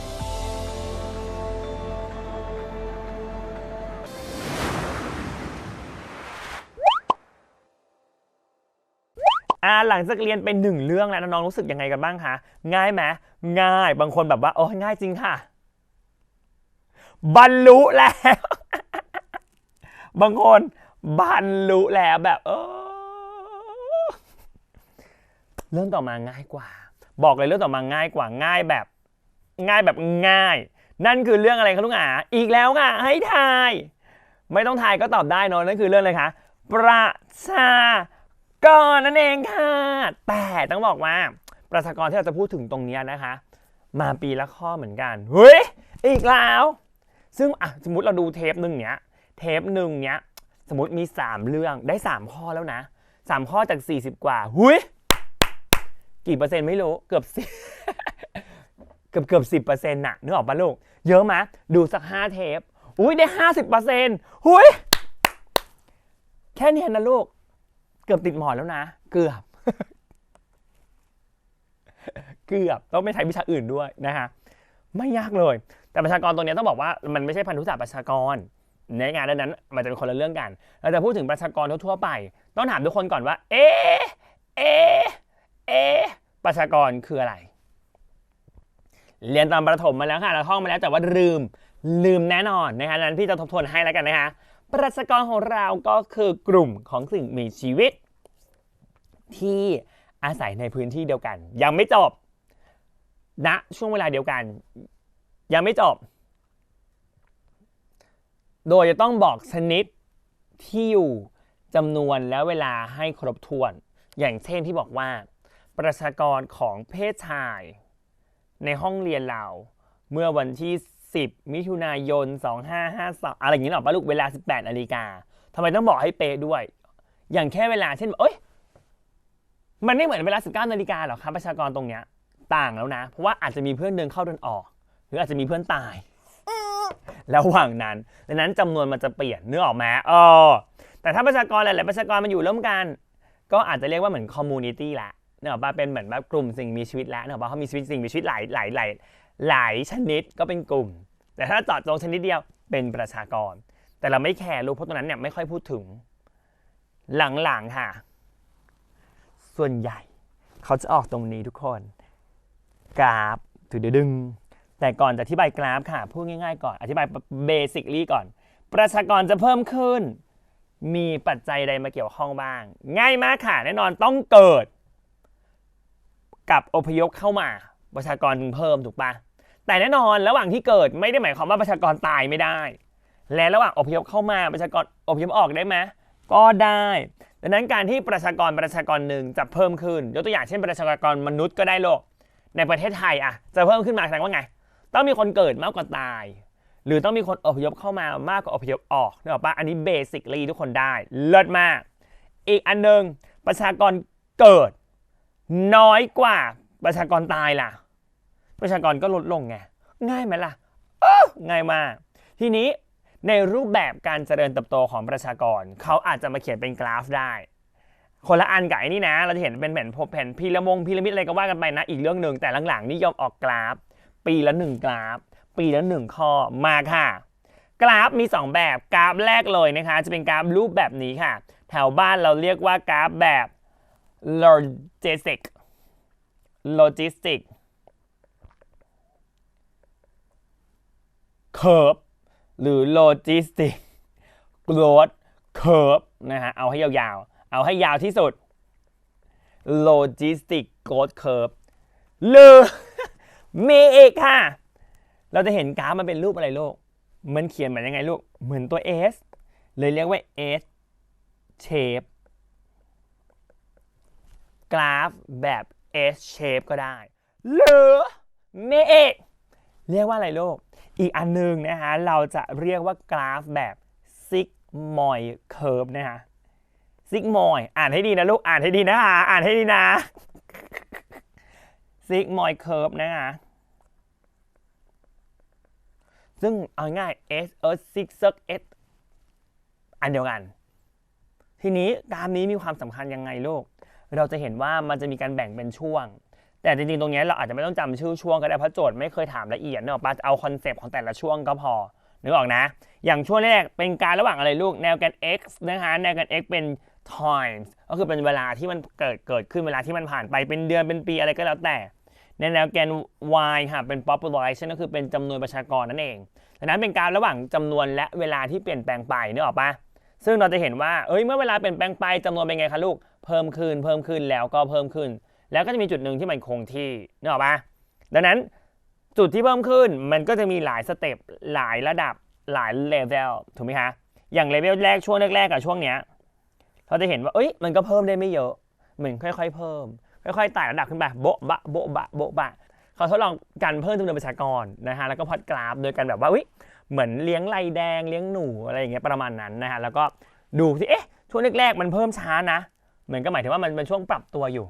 หลังจากเรียนเป็น1เรื่องแล้วน้องๆรู้สึกยังไงกันบ้างคะง่ายไหมง่ายบางคนแบบว่าโอ้ง่ายจริงค่ะบรรลุแล้ว บางคนบรรลุแล้วแบบเรื่องต่อมาง่ายกว่าบอกเลยเรื่องต่อมาง่ายกว่าง่ายแบบง่ายนั่นคือเรื่องอะไรคะลุงอาอีกแล้วค่ะให้ทายไม่ต้องทายก็ตอบได้เนอะนั่นคือเรื่องอะไรคะประชากรนั่นเองค่ะแต่ต้องบอกว่าประชากรที่เราจะพูดถึงตรงนี้นะคะมาปีละข้อเหมือนกันเฮ้ยอีกแล้วซึ่งสมมติเราดูเทปหนึ่งเนี้ยสมมติมี3เรื่องได้3ข้อแล้วนะ3ข้อจาก40กว่าหุ้ยกี่เปอร์เซ็นต์ไม่รู้เกือบเกือบ10%น่ะนึกออกปะลูกเยอะไหมดูสัก5เทปอุ้ยได้ 50%หุ้ยแค่นี้นะลูกเกือบติดหมอนแล้วนะเกือบต้องไม่ใช้วิชาอื่นด้วยนะฮะไม่ยากเลยแต่ประชากรตรงนี้ต้องบอกว่ามันไม่ใช่พันธุศาสตร์ประชากรในงานนั้นมันจะเป็นคนละเรื่องกันเราจะพูดถึงประชากรทั่วไปต้องถามทุกคนก่อนว่าประชากรคืออะไรเรียนตอนประถมมาแล้วค่ะเราท่องมาแล้วแต่ว่าลืมแน่นอนนะคะนั้นพี่จะทบทวนให้แล้วกันนะคะประชากรของเราก็คือกลุ่มของสิ่งมีชีวิตที่อาศัยในพื้นที่เดียวกันยังไม่จบณช่วงเวลาเดียวกันยังไม่จบโดยจะต้องบอกชนิดที่อยู่จำนวนและเวลาให้ครบถ้วนอย่างเช่นที่บอกว่าประชากรของเพศชายในห้องเรียนเราเมื่อวันที่10มิถุนายน2552อะไรอย่างนี้หรอป่ะลูกเวลา 18 นาฬิกาทำไมต้องบอกให้เป๊ะด้วยอย่างแค่เวลาเช่นมันไม่เหมือนเวลา 19 นาฬิกาหรอกครับประชากรตรงเนี้ยต่างแล้วนะเพราะว่าอาจจะมีเพื่อนเดินเข้าเดินออกหรืออาจจะมีเพื่อนตายระหว่างนั้นดังนั้นจำนวนมันจะเปลี่ยนนึกออกไหมแต่ถ้าประชากรหลายๆประชากรมันอยู่ร่วมกันก็อาจจะเรียกว่าเหมือนคอมมูนิตี้ละนึกออกป่ะเป็นเหมือนแบบกลุ่มสิ่งมีชีวิตแล้วนึกออกป่ะเขามีสิ่งมีชีวิตหลายชนิดก็เป็นกลุ่มแต่ถ้าเจาะจงชนิดเดียวเป็นประชากรแต่เราไม่แคร์รู้เพราะตรงนั้นเนี่ยไม่ค่อยพูดถึงหลังๆค่ะส่วนใหญ่เขาจะออกตรงนี้ทุกคนกราฟถือดึงแต่ก่อนจะอธิบายกราฟค่ะพูดง่ายๆก่อนอธิบายเบสิคลี่ก่อนประชากรจะเพิ่มขึ้นมีปัจจัยใดมาเกี่ยวข้องบ้างง่ายมากค่ะแน่นอนต้องเกิดกับอพยพเข้ามาประชากรจึงเพิ่มถูกปะแต่แน่นอนระหว่างที่เกิดไม่ได้หมายความว่าประชากรตายไม่ได้และระหว่างอพยพเข้ามาประชากรอพยพออกได้ไหมก็ได้ดังนั้นการที่ประชากรหนึ่งจะเพิ่มขึ้นยกตัวอย่างเช่นประชากรมนุษย์ก็ได้โลกในประเทศไทยจะเพิ่มขึ้นมาแสดงว่าไงต้องมีคนเกิดมากกว่าตายหรือต้องมีคนอพยพเข้ามามากกว่าอพยพออกนึกออกปะอันนี้เบสิคลีทุกคนได้เลิศมากอีกอันนึงประชากรเกิดน้อยกว่าประชากรตายล่ะประชากรก็ลดลงไงง่ายไหมล่ะง่ายมากทีนี้ในรูปแบบการเจริญเติบโตของประชากรเขาอาจจะมาเขียนเป็นกราฟได้คนละอันกับไอ้นี่นะเราจะเห็นเป็นแผ่นพีระมิดอะไรก็ว่ากันไปนะอีกเรื่องหนึ่งแต่หลังๆนิยมออกกราฟปีละ1กราฟปีละ1ข้อมาค่ะกราฟมี2แบบกราฟแรกเลยนะคะจะเป็นกราฟรูปแบบนี้ค่ะแถวบ้านเราเรียกว่ากราฟแบบ logistic curve หรือ logistic growth curve นะฮะเอาให้ยาวๆเอาให้ยาวที่สุด logistic growth curve หรือมีอีกค่ะเราจะเห็นกราฟมันเป็นรูปอะไรลูกมันเขียนเหมือนยังไงลูกเหมือนตัว S เลยเรียกว่า S shape กราฟแบบ S shape ก็ได้หรือเมฆเรียกว่าอะไรลูกอีกอันนึงนะฮะเราจะเรียกว่ากราฟแบบซิกมอยเคิร์ฟนะฮะซิกมอยอ่านให้ดีนะลูกอ่านให้ดีนะฮะอ่านให้ดีนะซิกมอยเคิร์ฟนะฮะซึ่งเอาง่าย S Six Circ S อันเดียวกันทีนี้กราฟนี้มีความสำคัญยังไงลูกเราจะเห็นว่ามันจะมีการแบ่งเป็นช่วงแต่จริงๆตรงนี้เราอาจจะไม่ต้องจำชื่อช่วงก็ได้เพราะโจทย์ไม่เคยถามละเอียดเนอะป้าเอาคอนเซปต์ของแต่ละช่วงก็พอนึกออกนะอย่างช่วงแรกเป็นการระหว่างอะไรลูกแนวแกน x นะคะแนวแกน x เป็น times ก็คือเป็นเวลาที่มันเกิดขึ้นเวลาที่มันผ่านไปเป็นเดือนเป็นปีอะไรก็แล้วแต่ในแนวแกน y ค่ะเป็น population ก็คือเป็นจำนวนประชากรนั่นเองดังนั้นเป็นการระหว่างจำนวนและเวลาที่เปลี่ยนแปลงไปนึกออกปะซึ่งเราจะเห็นว่าเมื่อเวลาเปลี่ยนแปลงไปจำนวนเป็นไงคะลูกเพิ่มขึ้นแล้วก็เพิ่มขึ้นแล้วก็จะมีจุดหนึ่งที่มันคงที่นึกออกปะดังนั้นจุดที่เพิ่มขึ้นมันก็จะมีหลายสเต็ปหลายระดับหลายเลเวลถูกไหมคะอย่างเลเวลแรกช่วงแรกกับช่วงเนี้ยเราจะเห็นว่ามันก็เพิ่มได้ไม่เยอะเหมือนค่อยๆเพิ่มค่อยๆไต่ระดับขึ้นไปโบ๊ะบะโบ๊ะบะโบ๊ะบะเขาทดลองการเพิ่มจำนวนประชากรนะฮะแล้วก็พล็อตกราฟโดยการแบบว่าเหมือนเลี้ยงไลแดงเลี้ยงหนูอะไรอย่างเงี้ยประมาณนั้นนะฮะแล้วก็ดูสิช่วงแรกๆมันเพิ่มช้านะเหมือนก็หมายถึงว่ามันเป็นช่วงปรับตัวอยู่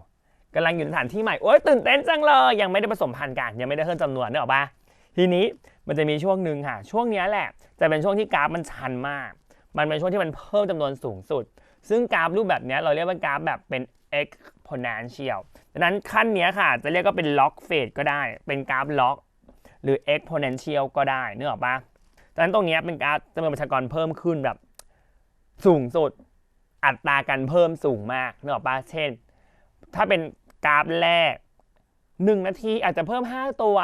กำลังอยู่ในสถานที่ใหม่ตื่นเต้นจังเลยยังไม่ได้ผสมพันธุ์กันยังไม่ได้เพิ่มจำนวนนึกออกปะทีนี้มันจะมีช่วงหนึ่งค่ะช่วงนี้แหละจะเป็นช่วงที่กราฟมันชันมากมันเป็นช่วงที่มันเพิ่มจำนวนสูงสุดซึ่งกราฟรูปแบบนี้เราเรียกว่ากราฟแบบเป็น exponential ดังนั้นขั้นนี้ค่ะจะเรียกก็เป็น log phase ก็ได้เป็นกราฟ log หรือ exponential ก็ได้นึกออกปะดังนั้นตรงนี้เป็นกราฟจำนวนประชากรเพิ่มขึ้นแบบสูงสุดอัตราการเพิ่มสูงมากนึกออกปะเช่นถ้าเป็นกราฟแรก1 นาทีอาจจะเพิ่ม5ตัว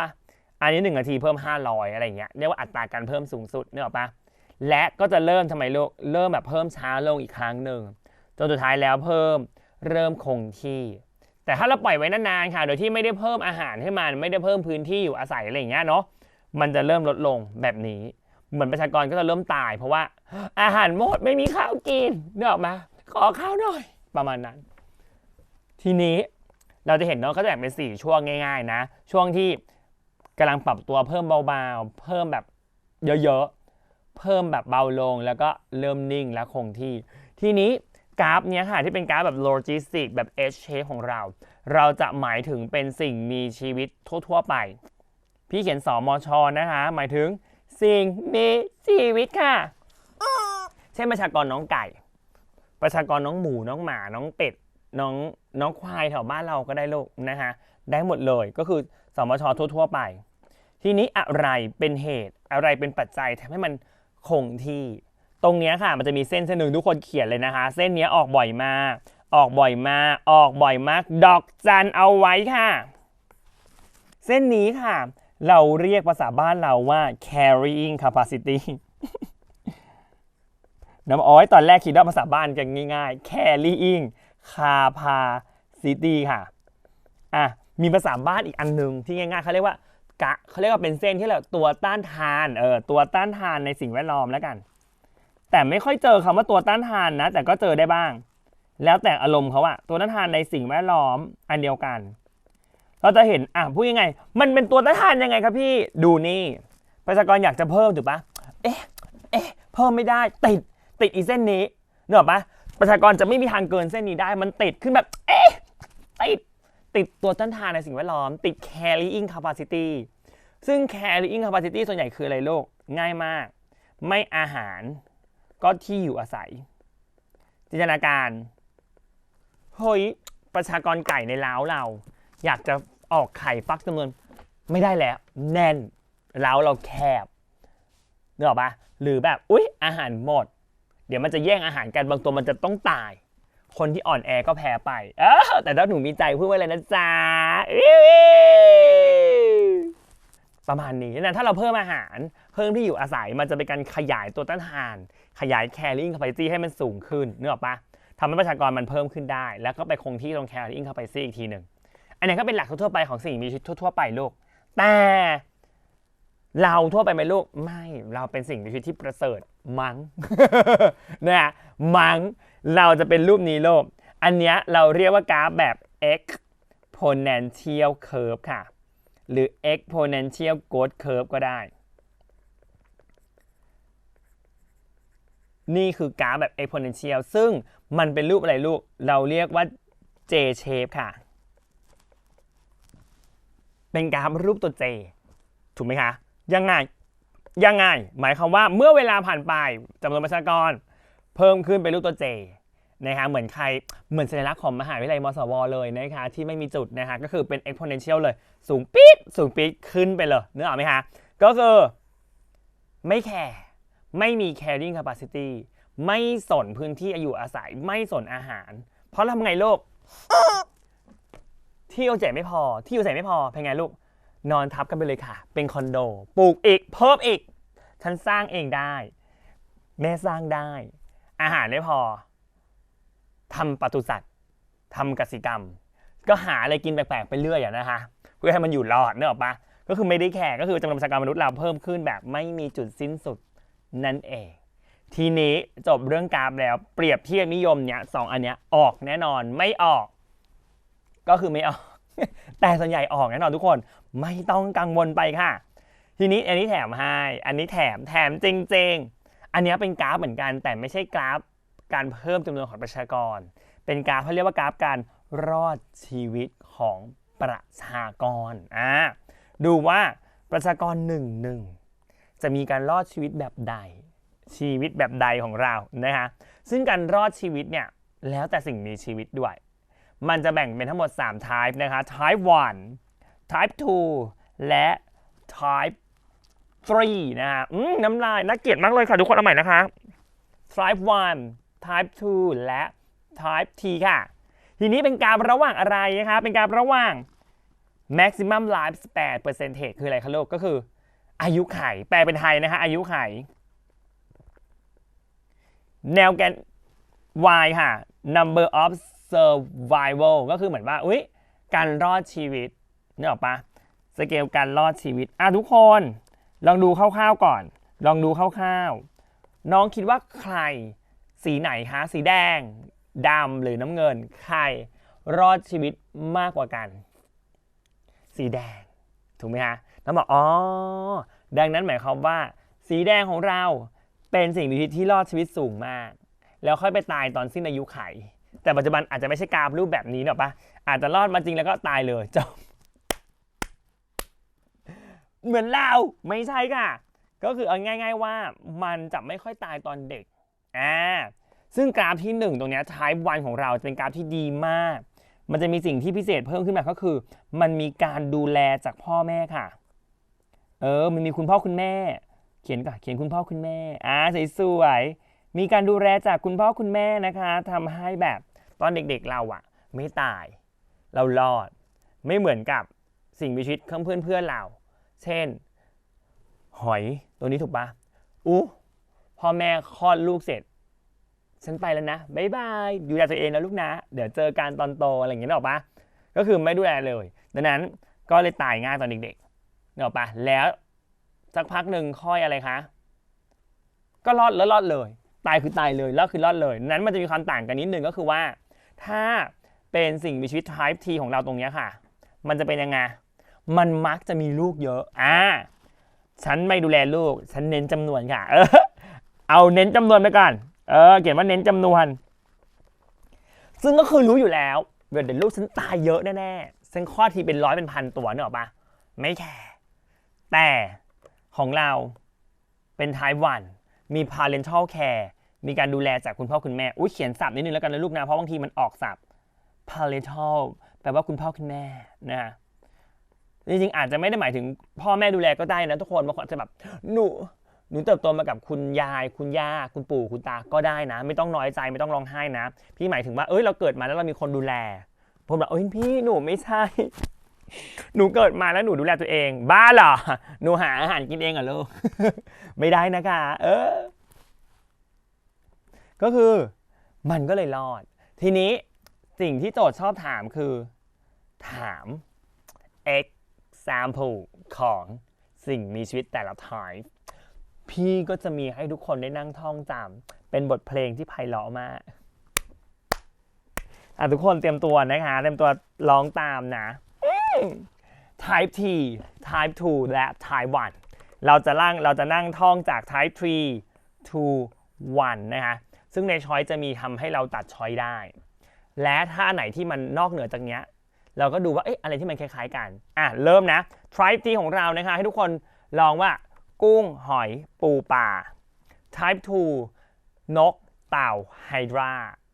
อันนี้1 นาทีเพิ่ม500อะไรอย่างเงี้ยเรียกว่าอัตราการเพิ่มสูงสุดนึกออกปะและก็จะเริ่มทำไมลูกเริ่มแบบเพิ่มช้าลงอีกครั้งหนึ่งจนสุดท้ายแล้วเริ่มคงที่แต่ถ้าเราปล่อยไว้นานๆค่ะโดยที่ไม่ได้เพิ่มอาหารให้มันไม่ได้เพิ่มพื้นที่อยู่อาศัยอะไรอย่างเงี้ยเนาะมันจะเริ่มลดลงแบบนี้เหมือนประชากรก็จะเริ่มตายเพราะว่าอาหารหมดไม่มีข้าวกินนึกออกมาขอข้าวหน่อยประมาณนั้นทีนี้เราจะเห็นเนาะก็จะแบ่งเป็น4ช่วงง่ายๆนะช่วงที่กำลังปรับตัวเพิ่มเบาๆเพิ่มแบบเยอะๆเพิ่มแบบเบาลงแล้วก็เริ่มนิ่งและคงที่ทีนี้กราฟเนี้ยค่ะที่เป็นกราฟแบบโลจิสติกแบบ S shape ของเราจะหมายถึงเป็นสิ่งมีชีวิตทั่วๆไปพี่เขียนสมชนะคะหมายถึงสิ่งมีชีวิตค่ะเช่นประชากรน้องไก่ประชากรน้องหมูน้องหมาน้องเป็ดน้องควายแถวบ้านเราก็ได้ลูกนะฮะได้หมดเลยก็คือสมชทั่วไปทีนี้อะไรเป็นเหตุอะไรเป็นปัจจัยทำให้มันคงที่ตรงนี้ค่ะมันจะมีเส้นหนึ่งทุกคนเขียนเลยนะคะเส้นนี้ออกบ่อยมากดอกจันเอาไว้ค่ะเส้นนี้ค่ะเราเรียกภาษาบ้านเราว่า carrying capacity น้ำอ้อยตอนแรกคิดว่าภาษาบ้านกันง่ายๆ carrying capacity ค่ะมีภาษาบ้านอีกอันนึงที่ง่ายๆเขาเรียกว่าเป็นเส้นที่เราตัวต้านทานตัวต้านทานในสิ่งแวดล้อมแล้วกันแต่ไม่ค่อยเจอคำว่าตัวต้านทานนะแต่ก็เจอได้บ้างแล้วแต่อารมณ์เขาตัวต้านทานในสิ่งแวดล้อมอันเดียวกันเราจะเห็นพูดยังไงมันเป็นตัวต้านทานยังไงครับพี่ดูนี่ประชากรอยากจะเพิ่มถูกปะเพิ่มไม่ได้ติดอีเส้นนี้เนอะปะประชากรจะไม่มีทางเกินเส้นนี้ได้มันติดขึ้นแบบติดตัวต้านทานในสิ่งแวดล้อมติด carrying capacity ซึ่ง carrying capacity ส่วนใหญ่คืออะไรโลกง่ายมากไม่อาหารก็ที่อยู่อาศัยจินตนาการประชากรไก่ในเล้าเราอยากจะออกไข่ฟักจำนวนไม่ได้แล้วแน่นเล้าเราแคบนึกออกปะหรือแบบอาหารหมดเดี๋ยวมันจะแย่งอาหารกันบางตัวมันจะต้องตายคนที่อ่อนแอก็แพ้ไปแต่ถ้าหนูมีใจพูดไว้เลยนะจ๊ะประมาณนี้นะถ้าเราเพิ่มอาหารเพิ่มที่อยู่อาศัยมันจะเป็นการขยายตัวต้านทานขยาย carrying capacity ให้มันสูงขึ้นนึกออกปะทำให้ประชากรมันเพิ่มขึ้นได้แล้วก็ไปคงที่ตรง carrying capacity อีกทีหนึ่งอันนี้ก็เป็นหลักทั่วไปของสิ่งมีชีวิตทั่วไปลูกแต่เราทั่วไปไหมลูกไม่เราเป็นสิ่งมีชีวิตที่ประเสริฐมั้งนะมั้งเราจะเป็นรูปนี้โลกอันนี้เราเรียกว่ากราฟแบบ exponential curve ค่ะ หรือ exponential growth curve ก็ได้นี่คือกราฟแบบ exponential ซึ่งมันเป็นรูปอะไรลูกเราเรียกว่า J shape ค่ะเป็นกราฟรูปตัว J ถูกไหมคะยังไงหมายความว่าเมื่อเวลาผ่านไปจำนวนประชากรเพิ่มขึ้นเป็นรูปตัว J นะคะเหมือนสัญลักษณ์ของมหาวิทยาลัยมศวเลยนะคะที่ไม่มีจุดนะคะก็คือเป็น exponential เลยสูงปี๊ดขึ้นไปเลยนึกออกไหมคะก็คือไม่แคร์ไม่มี carrying capacity ไม่สนพื้นที่อยู่อาศัยไม่สนอาหารเพราะทำไงลูกที่อยู่อาศัยไม่พอเป็นไงลูกนอนทับกันไปเลยค่ะเป็นคอนโดปลูกอีกเพิ่มอีกฉันสร้างเองได้แม่สร้างได้อาหารไม่พอทำปศุสัตว์ทำกสิกรรมก็หาอะไรกินแปลกๆไปเรื่อยอย่างนะคะเพื่อให้มันอยู่รอดนึกออกปะก็คือไม่ได้แข่ก็คือจำนวนประชากรมนุษย์เราเพิ่มขึ้นแบบไม่มีจุดสิ้นสุดนั่นเองทีนี้จบเรื่องกราฟแล้วเปรียบเทียบนิยมเนี่ย2อันเนี้ยออกแน่นอนไม่ออกก็คือไม่ออก แต่ส่วนใหญ่ออกแน่นอนทุกคนไม่ต้องกังวลไปค่ะทีนี้อันนี้แถมให้อันนี้แถมจริงๆอันนี้เป็นกราฟเหมือนกันแต่ไม่ใช่กราฟการเพิ่มจำนวนของประชากรเป็นกราฟเขาเรียกว่ากราฟการรอดชีวิตของประชากรดูว่าประชากร1 จะมีการรอดชีวิตแบบใดของเรานะคะซึ่งการรอดชีวิตเนี่ยแล้วแต่สิ่งมีชีวิตด้วยมันจะแบ่งเป็นทั้งหมด3 type นะคะ type 1 type 2 และ type 3 นะฮะน้ำลายน่าเกลียดมากเลยค่ะทุกคนเอาใหม่นะคะ type 1 type 2 และ type T ค่ะทีนี้เป็นกราฟระหว่างอะไรนะคะเป็นกราฟระหว่าง maximum lifespan percentage คืออะไรคะลูกก็คืออายุไขแปลเป็นไทยนะคะอายุไขแนวแกน y ค่ะ number of survival ก็คือเหมือนว่าการรอดชีวิตนึกออกปะสเกลการรอดชีวิตทุกคนลองดูคร่าวๆก่อนน้องคิดว่าใครสีไหนคะสีแดงดำหรือน้ำเงินใครรอดชีวิตมากกว่ากันสีแดงถูกไหมคะน้องบอกดังนั้นหมายความว่าสีแดงของเราเป็นสิ่งมีชีวิตที่รอดชีวิตสูงมากแล้วค่อยไปตายตอนสิ้นอายุไขแต่ปัจจุบันอาจจะไม่ใช่กราฟรูปแบบนี้หรอกปะอาจจะรอดมาจริงแล้วก็ตายเลยจบเหมือนเราไม่ใช่ค่ะก็คือเอาง่ายๆว่ามันจะไม่ค่อยตายตอนเด็กซึ่งกราฟที่1ตรงนี้ type 1 ของเราจะเป็นกราฟที่ดีมากมันจะมีสิ่งที่พิเศษเพิ่มขึ้นมาก็คือมันมีการดูแลจากพ่อแม่ค่ะมันมีคุณพ่อคุณแม่เขียนคุณพ่อคุณแม่สวยๆมีการดูแลจากคุณพ่อคุณแม่นะคะทำให้แบบตอนเด็กๆเราไม่ตายเรารอดไม่เหมือนกับสิ่งมีชีวิตเพื่อนเราเช่นหอยตัวนี้ถูกปะพ่อแม่คลอดลูกเสร็จฉันไปแล้วนะบ๊ายบายดูแลตัวเองนะลูกนะเดี๋ยวเจอกันตอนโตอะไรอย่างเงี้ยหรอปะก็คือไม่ดูแลเลยดังนั้นก็เลยตายง่ายตอนเด็กๆหรอปะแล้วสักพักหนึ่งค่อยอะไรคะก็รอดเลยตายคือตายเลยรอดคือรอดเลยนั้นมันจะมีความต่างกันนิดนึงก็คือว่าถ้าเป็นสิ่งมีชีวิต type T ของเราตรงนี้ค่ะมันจะเป็นยังไงมันมักจะมีลูกเยอะฉันไม่ดูแลลูกฉันเน้นจำนวนค่ะเอาเน้นจำนวนไปก่อนเขียนว่าเน้นจำนวนซึ่งก็คือรู้อยู่แล้วเดี๋ยวลูกฉันตายเยอะแน่ๆฉันคลอดทีเป็น100เป็น1,000ตัวเนี่ยหรอปะไม่แคร์แต่ของเราเป็น type 1 มี parental care มีการดูแลจากคุณพ่อคุณแม่เขียนศัพท์นิดนึงแล้วกันนะลูกนะเพราะบางทีมันออกศัพท์ parental แปลว่าคุณพ่อคุณแม่นะจริงๆอาจจะไม่ได้หมายถึงพ่อแม่ดูแลก็ได้นะทุกคนบางคนจะแบบหนูเติบโตมากับคุณยายคุณย่าคุณปู่คุณตาก็ได้นะไม่ต้องน้อยใจไม่ต้องร้องไห้นะพี่หมายถึงว่าเราเกิดมาแล้วเรามีคนดูแลผมแบบพี่หนูไม่ใช่หนูเกิดมาแล้วหนูดูแลตัวเองบ้าเหรอหนูหาอาหารกินเองเหรอลูก ไม่ได้นะคะก็คือมันก็เลยรอดทีนี้สิ่งที่โจทย์ชอบถามคือถาม example ของสิ่งมีชีวิตแต่ละ type พี่ก็จะมีให้ทุกคนได้นั่งท่องจำเป็นบทเพลงที่ไพเราะมาก ทุกคนเตรียมตัวนะคะเตรียมตัวร้องตามนะ Type T Type 2 และ Type 1เราจะนั่งท่องจาก Type 3 to 1นะคะซึ่งในช้อยจะมีทำให้เราตัดช้อยได้และถ้าอันไหนที่มันนอกเหนือจากเนี้ยเราก็ดูว่าอะไรที่มันคล้ายๆกันเริ่มนะ Type T ของเรานะคะให้ทุกคนลองว่ากุ้งหอยปูปลา Type 2 นกเต่าไฮดรา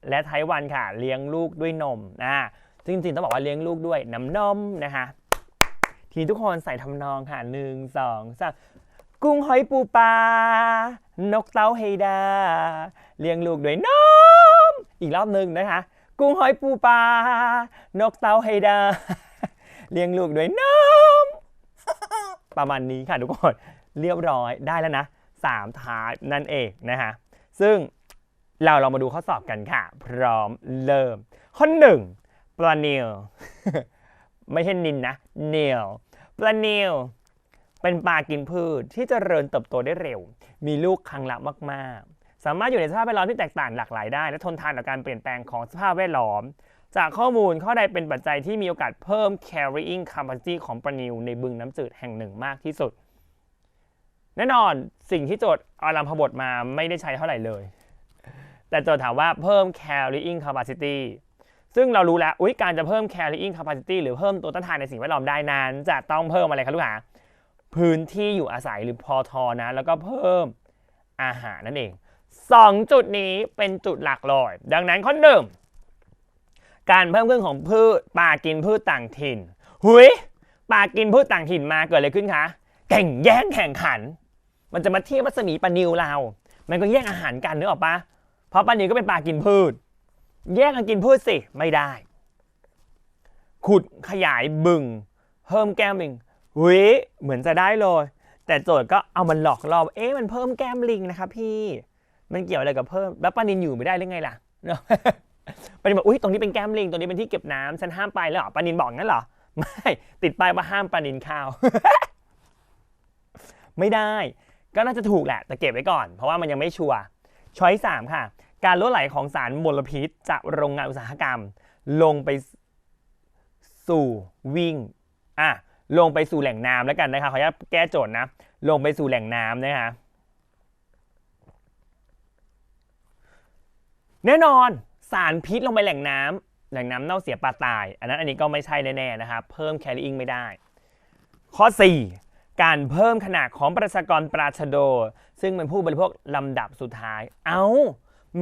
และ Type 1 ค่ะเลี้ยงลูกด้วยนมจริงๆต้องบอกว่าเลี้ยงลูกด้วยน้ำนมนะคะทีทุกคนใส่ทำนองค่ะ1 2 3กุ้งหอยปูปลานกเต่าไฮดราเลี้ยงลูกด้วยนมอีกรอบนึงนะคะกุ้งหอยปูปลานกเต่าไฮดราเลี้ยงลูกด้วยนมประมาณนี้ค่ะทุกคนเรียบร้อยได้แล้วนะ3 type นั่นเองนะคะซึ่งเราลองมาดูข้อสอบกันค่ะพร้อมเริ่มข้อ1ปลานิล ไม่ใช่นินนะเนียวปลานิลเป็นปลากินพืชที่เจริญเติบโตได้เร็วมีลูกครั้งละมากๆสามารถอยู่ในสภาพแวดล้อมที่แตกต่างหลากหลายได้และทนทานต่อการเปลี่ยนแปลงของสภาพแวดล้อมจากข้อมูลข้อใดเป็นปัจจัยที่มีโอกาสเพิ่ม carrying capacity ของปลานิลในบึงน้ำจืดแห่งหนึ่งมากที่สุดแน่นอนสิ่งที่โจทย์อารัมพบทมาไม่ได้ใช้เท่าไหร่เลยแต่โจทย์ถามว่าเพิ่ม carrying capacity ซึ่งเรารู้แล้วการจะเพิ่ม carrying capacity หรือเพิ่มตัวต้านทานในสิ่งแวดล้อมได้นั้นจะต้องเพิ่มอะไรครับลูกค้าพื้นที่อยู่อาศัยหรือพอทอนะแล้วก็เพิ่มอาหารนั่นเอง2จุดนี้เป็นจุดหลักเลยดังนั้นข้อ1การเพิ่มขึ้นของพืชปลากินพืชต่างถิ่นปลากินพืชต่างถิ่นมาเกิดอะไรขึ้นคะแข่งแย่งแข่งขันมันจะมาเทียบรัศมีปลานิลเรามันก็แย่งอาหารกันนึกออกปะเพราะปลานิลก็เป็นปลากินพืชแย่งกันกินพืชสิไม่ได้ขุดขยายบึงเพิ่มแก้มลิงเหมือนจะได้เลยแต่โจทย์ก็เอามันหลอกล่อมันเพิ่มแก้มลิงนะครับพี่มันเกี่ยวอะไรกับเพิ่มแล้วปลานิลอยู่ไม่ได้หรือไงล่ะปลานิลบอกตรงนี้เป็นแก้มลิงตรงนี้เป็นที่เก็บน้ำฉันห้ามไปแล้วเหรอปลานิลบอกงั้นเหรอไม่ติดป้ายว่าห้ามปลานิลข้าว ไม่ได้ก็น่าจะถูกแหละแต่เก็บไว้ก่อนเพราะว่ามันยังไม่ชัวร์ช้อย3ค่ะการรั่วไหลของสารมลพิษจากโรงงานอุตสาหกรรมลงไปสู่วิ่งลงไปสู่แหล่งน้ำแล้วกันนะคะขออนุญาตแก้โจทย์นะลงไปสู่แหล่งน้ำนะคะแน่นอนสารพิษลงไปแหล่งน้ำเน่าเสียปลาตายอันนี้ก็ไม่ใช่แน่ๆนะครับเพิ่ม carrying ไม่ได้ข้อ4การเพิ่มขนาดของประชากรปลาชะโดซึ่งเป็นผู้บริโภคลำดับสุดท้าย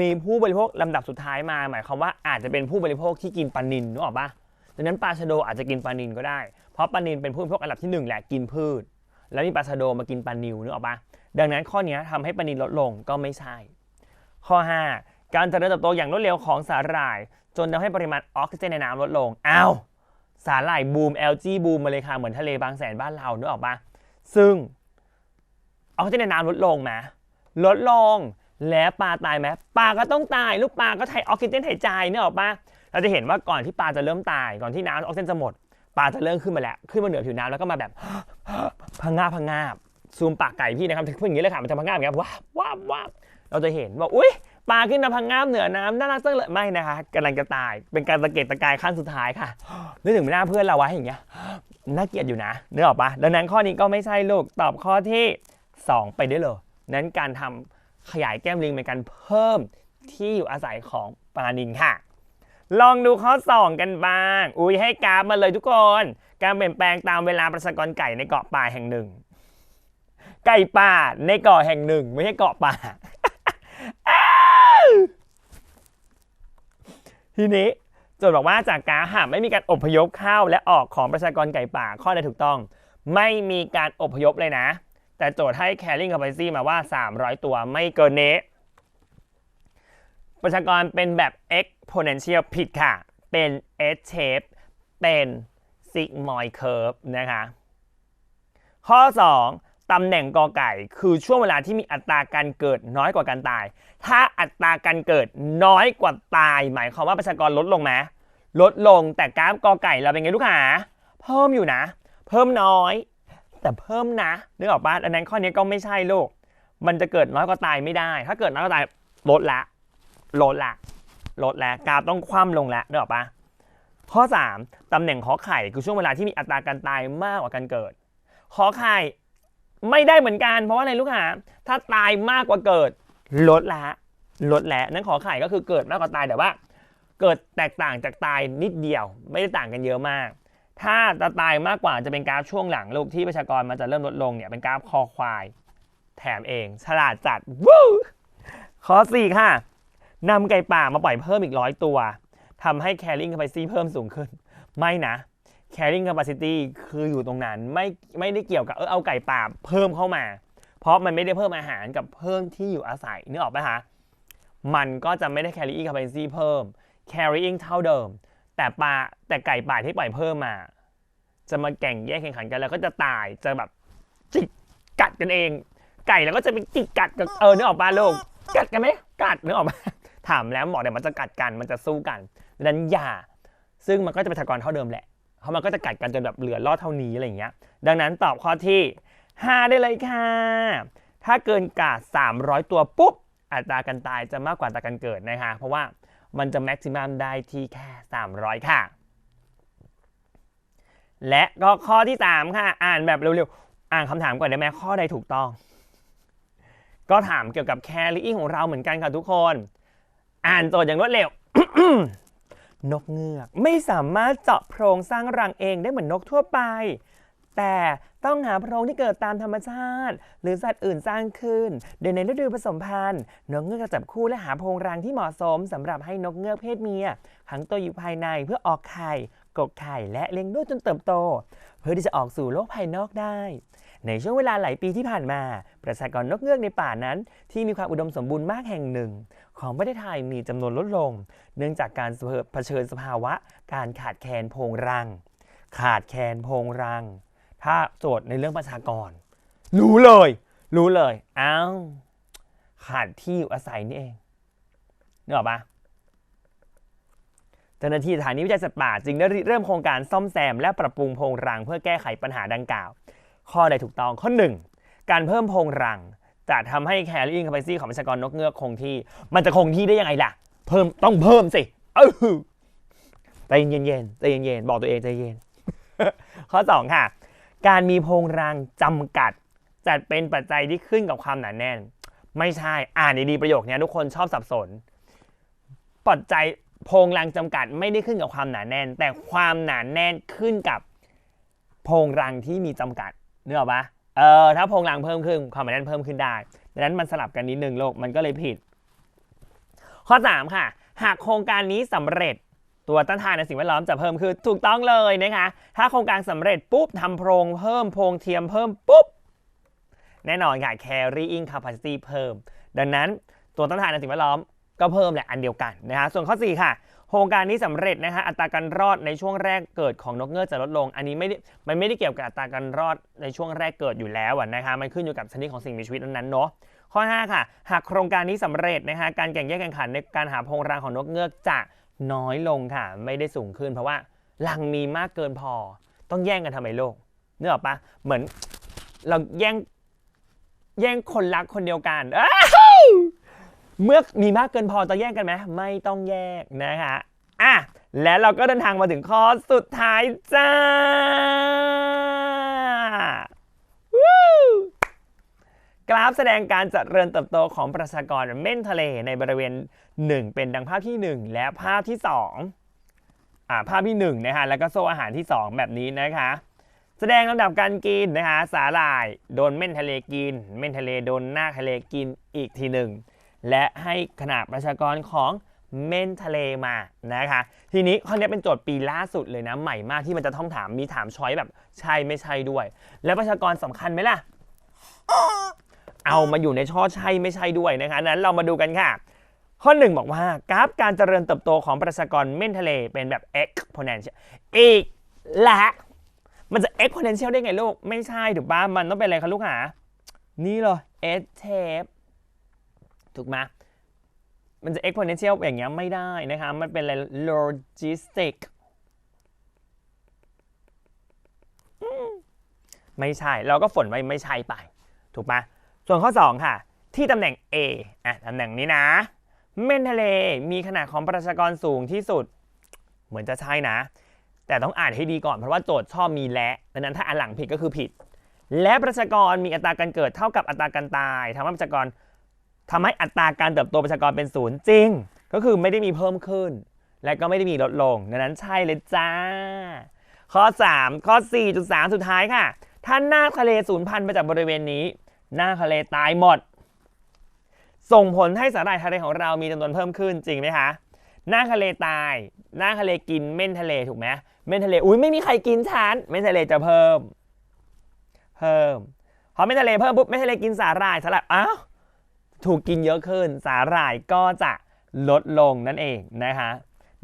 มีผู้บริโภคลำดับสุดท้ายมาหมายความว่าอาจจะเป็นผู้บริโภคที่กินปลานิลนึกออกปะดังนั้นปลาชะโดอาจจะกินปลานิลก็ได้เพราะปลานิลเป็นผู้บริโภคอันดับที่1แหละกินพืชแล้วมีปลาชะโดมากินปลานิลนึกออกปะดังนั้นข้อนี้ทำให้ปลานิลลดลงก็ไม่ใช่ข้อ5การเจริญเติบโตอย่างรวดเร็วของสาหร่ายจนทำให้ปริมาณออกซิเจนในน้ำลดลงสาหร่ายบูม LG บูมมาเลยค่ะเหมือนทะเลบางแสนบ้านเรานึกออกปะซึ่งออกซิเจนในน้ำลดลงไหมลดลงแล้วปลาตายไหมปลาก็ต้องตายลูกปลาก็ใช้ออกซิเจนหายใจนึกออกปะเราจะเห็นว่าก่อนที่ปลาจะเริ่มตายก่อนที่น้ำออกซิเจนจะหมดปลาจะเริ่มขึ้นมาแล้วขึ้นมาเหนือผิวน้ำแล้วก็มาแบบพังงาบซูมปากไก่พี่นะครับพูดอย่างนี้เลยค่ะมันจะพังงาบอย่างเงี้ยว้าวเราจะเห็นว่าปลาขึ้นมาพังงาบเหนือน้ำน่ารักจังเลยไม่นะคะกำลังจะตายเป็นการตะเกียกตะกายขั้นสุดท้ายค่ะนึกถึงหน้าเพื่อนเราไว้อย่างเงี้ยน่าเกลียดอยู่นะนึกออกปะดังนั้นข้อนี้ก็ไม่ใช่ลูกตอบข้อที่2ไปได้เลยนั้นการทำขยายแก้มลิงเป็นการเพิ่มที่อยู่อาศัยของปลานิลค่ะลองดูข้อ2กันบ้างให้กราฟมาเลยทุกคนการเปลี่ยนแปลงตามเวลาประชากรไก่ในเกาะป่าแห่งหนึ่งไก่ป่าในเกาะแห่งหนึ่งไม่ใช่เกาะป่า ทีนี้โจทย์บอกว่าจากกราฟหากไม่มีการอพยพเข้าและออกของประชากรไก่ป่าข้อใดถูกต้องไม่มีการอพยพเลยนะแต่โจทย์ให้ carrying capacity มาว่า300ตัวไม่เกินนี้ประชากรเป็นแบบ exponential ผิดค่ะเป็น S shape เป็น sigmoid curve นะคะข้อ2ตำแหน่งกอไก่คือช่วงเวลาที่มีอัตราการเกิดน้อยกว่าการตายถ้าอัตราการเกิดน้อยกว่าตายหมายความว่าประชากรลดลงไหมลดลงแต่กราฟกอไก่เราเป็นไงลูกหาเพิ่มอยู่นะเพิ่มน้อยแต่เพิ่มนะนึกออกปะอันนั้นข้อนี้ก็ไม่ใช่ลูกมันจะเกิดน้อยกว่าตายไม่ได้ถ้าเกิดน้อยกว่าตายลดละ ลดแล้วกราฟต้องคว่ำลงแล้วนึกออกปะข้อ 3 ตำแหน่งขอไข่คือช่วงเวลาที่มีอัตราการตายมากกว่าการเกิดขอไข่ไม่ได้เหมือนกันเพราะว่าอะไรลูกหาถ้าตายมากกว่าเกิดลดแล้วนั่นขอไข่ก็คือเกิดมากกว่าตายแต่ว่าเกิดแตกต่างจากตายนิดเดียวไม่ได้ต่างกันเยอะมากถ้าจะตายมากกว่าจะเป็นกราฟช่วงหลังลูกที่ประชากรมันจะเริ่มลดลงเนี่ยเป็นกราฟคอควายแถมเองฉลาดจัดวู้ข้อ 4 ค่ะนำไก่ป่ามาปล่อยเพิ่มอีก100 ตัวทำให้ carrying capacity เพิ่มสูงขึ้นไม่นะ carrying capacity คืออยู่ตรงนั้นไม่ได้เกี่ยวกับเอาไก่ป่าเพิ่มเข้ามาเพราะมันไม่ได้เพิ่มอาหารกับเพิ่มที่อยู่อาศัยนึกออกไหมคะมันก็จะไม่ได้ carrying capacity เพิ่ม carrying เท่าเดิมแต่ไก่ป่าที่ปล่อยเพิ่มมาจะมาแข่งขันกันแล้วก็จะตายจะแบบจิกกัดกันเองไก่แล้วก็จะไปจิกกัดกันนึกออกป่ะลูกกัดกันไหมกัดนึกออกป่ะถามแล้วบอกเดี๋ยวมันจะกัดกันมันจะสู้กันดังนั้นอย่าซึ่งมันก็จะเป็นประชากรเท่าเดิมแหละเพราะมันก็จะกัดกันจนแบบเหลือรอดเท่านี้อะไรอย่างเงี้ยดังนั้นตอบข้อที่ 5 ได้เลยค่ะถ้าเกินกาด300 ตัวปุ๊บอัตราการตายจะมากกว่าอัตราการเกิดนะคะเพราะว่ามันจะแม็กซิมัมได้ที่แค่300ค่ะและก็ข้อที่ 3 ค่ะอ่านแบบเร็วๆอ่านคำถามก่อนได้ไหมข้อใดถูกต้องก็ถามเกี่ยวกับแคลรี่ของเราเหมือนกันค่ะทุกคนอ่านโจทย์อย่างรวดเร็ว นกเงือกไม่สามารถเจาะโพรงสร้างรังเองได้เหมือนนกทั่วไปแต่ต้องหาโพรงที่เกิดตามธรรมชาติหรือสัตว์อื่นสร้างขึ้นโดยในฤดูผสมพันธุ์นกเงือกจะจับคู่และหาโพรงรังที่เหมาะสมสำหรับให้นกเงือกเพศเมียขังตัวอยู่ภายในเพื่อออกไข่กกไข่และเลี้ยงลูกจนเติบโตเพื่อที่จะออกสู่โลกภายนอกได้ในช่วงเวลาหลายปีที่ผ่านมาประชากรนกเงือกในป่านั้นที่มีความอุดมสมบูรณ์มากแห่งหนึ่งของประเทศไทยมีจำนวนลดลงเนื่องจากการเผชิญสภาวะการขาดแคลนโพรงรังถ้าโจทย์ในเรื่องประชากรรู้เลยอ้าวขาดที่อยู่อาศัยนี่เองนึกออกปะเจ้าหน้าที่สถานีวิจัยสัตว์ป่าจึงได้เริ่มโครงการซ่อมแซมและปรับปรุงโพรงรังเพื่อแก้ไขปัญหาดังกล่าวข้อใดถูกต้องข้อ 1 การเพิ่มโพรงรังจะทำให้ carrying capacity ของประชากรนกเงือกคงที่มันจะคงที่ได้ยังไงล่ะต้องเพิ่มสิใจเย็นบอกตัวเองใจเย็น ข้อ 2 ค่ะการมีโพรงรังจำกัดจัดเป็นปัจจัยที่ขึ้นกับความหนาแน่นไม่ใช่อ่านดีๆประโยคนี้ทุกคนชอบสับสนปัจจัยโพรงรังจำกัดไม่ได้ขึ้นกับความหนาแน่นแต่ความหนาแน่นขึ้นกับโพรงรังที่มีจำกัดนึกออกปะถ้าโพรงรังเพิ่มขึ้นความหนาแน่นเพิ่มขึ้นได้ดังนั้นมันสลับกันนิดนึงโลกมันก็เลยผิดข้อ 3 ค่ะหากโครงการนี้สำเร็จตัวต้านทานในสิ่งแวดล้อมจะเพิ่มขึ้นถูกต้องเลยนะคะถ้าโครงการสำเร็จปุ๊บทำโพรงเพิ่มโพรงเทียมเพิ่มปุ๊บแน่นอนค่ะ carrying capacity เพิ่มดังนั้นตัวต้านทานในสิ่งแวดล้อมก็เพิ่มแหละอันเดียวกันนะคะส่วนข้อ 4 ค่ะโครงการนี้สำเร็จนะคะอัตราการรอดในช่วงแรกเกิดของนกเงือกจะลดลงอันนี้มันไม่ได้เกี่ยวกับอัตราการรอดในช่วงแรกเกิดอยู่แล้วนะคะมันขึ้นอยู่กับชนิดของสิ่งมีชีวิตนั้นๆเนาะข้อ 5 ค่ะหากโครงการนี้สำเร็จนะคะการแข่งขันในการหาโพรงรังของนกเงือกจะน้อยลงค่ะไม่ได้สูงขึ้นเพราะว่ารังมีมากเกินพอต้องแย่งกันทำไมโลกนึกออกปะเหมือนเราแย่งคนรักคนเดียวกันเมื่อมีมากเกินพอจะแย่งกันไหมไม่ต้องแยกนะคะและเราก็เดินทางมาถึงข้อสุดท้ายจ้ากราฟแสดงการเจริญเติบโตของประชากรเม่นทะเลในบริเวณ1เป็นดังภาพที่1และภาพที่2ภาพที่1นะคะแล้วก็โซ่อาหารที่2แบบนี้นะคะแสดงลำดับการกินนะคะสาหร่ายโดนเม่นทะเลกินเม่นทะเลโดนนาคทะเลกินอีกทีหนึ่งและให้ขนาดประชากรของเม่นทะเลมานะคะทีนี้ข้อนี้เป็นโจทย์ปีล่าสุดเลยนะใหม่มากที่มันจะต้องมีถามช้อยแบบใช่ไม่ใช่ด้วยแล้วประชากรสำคัญไหมล่ะเอามาอยู่ในช่อใช่ไม่ใช่ด้วยนะคะนั้นเรามาดูกันค่ะข้อ 1บอกว่ากราฟการเจริญเติบโตของประชากรเม่นทะเลเป็นแบบ exponential อีกและมันจะ exponential ได้ไงลูกไม่ใช่ถูกป่ะมันต้องเป็นอะไรคะลูกหานี่เลย S shape ถูกไหมมันจะ exponential อย่างเงี้ยไม่ได้นะคะมันเป็นอะไร logistic ไม่ใช่เราก็ฝนไว้ไม่ใช่ไปถูกปะส่วนข้อ 2 ค่ะที่ตำแหน่ง A ตำแหน่งนี้นะ เม่นทะเลมีขนาดของประชากรสูงที่สุดเหมือนจะใช่นะแต่ต้องอ่านให้ดีก่อนเพราะว่าโจทย์ชอบมีและดังนั้นถ้าอ่านหลังผิดก็คือผิดและประชากรมีอัตราการเกิดเท่ากับอัตราการตายทำให้อัตราการเติบโตประชากรเป็นศูนย์จริงก็คือไม่ได้มีเพิ่มขึ้นและก็ไม่ได้มีลดลงดังนั้นใช่เลยจ้าข้อ 3 ข้อ 4.3 สุดท้ายค่ะถ้านาคทะเลสูญพันธุ์ไปจากบริเวณนี้นาคทะเลตายหมดส่งผลให้สาหร่ายทะเลของเรามีจำนวนเพิ่มขึ้นจริงไหมคะนาคทะเลตายนาคทะเลกินเม่นทะเลถูกไหมเม่นทะเลอุ้ยไม่มีใครกินฉันเม่นทะเลจะเพิ่มพอเม่นทะเลเพิ่มปุ๊บเม่นทะเลกินสาหร่ายอ้าวถูกกินเยอะขึ้นสาหร่ายก็จะลดลงนั่นเองนะคะ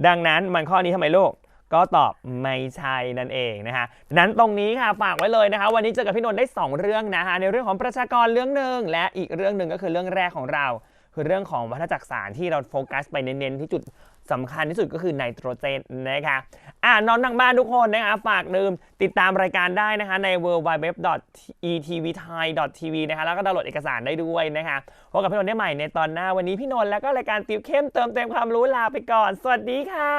ดังนั้นมันข้อนี้ทำไมลูกก็ตอบไม่ใช่นั่นเองนะคะนั้นตรงนี้ค่ะฝากไว้เลยนะคะวันนี้เจอกับพี่นนท์ได้2เรื่องนะคะในเรื่องของประชากรเรื่องหนึ่งและอีกเรื่องหนึ่งก็คือเรื่องแรกของเราคือเรื่องของวัฏจักรสารที่เราโฟกัสไปเน้นๆที่จุดสำคัญที่สุดก็คือไนโตรเจนนะคะน้องทางบ้านทุกคนนะคะฝากติดตามรายการได้นะคะใน www.etvthai.tv นะคะแล้วก็ดาวน์โหลดเอกสารได้ด้วยนะคะพบกับพี่นนท์ได้ใหม่ในตอนหน้าวันนี้พี่นนท์แล้วก็รายการติวเข้มเติมเต็มความรู้ลาไปก่อนสวัสดีค่ะ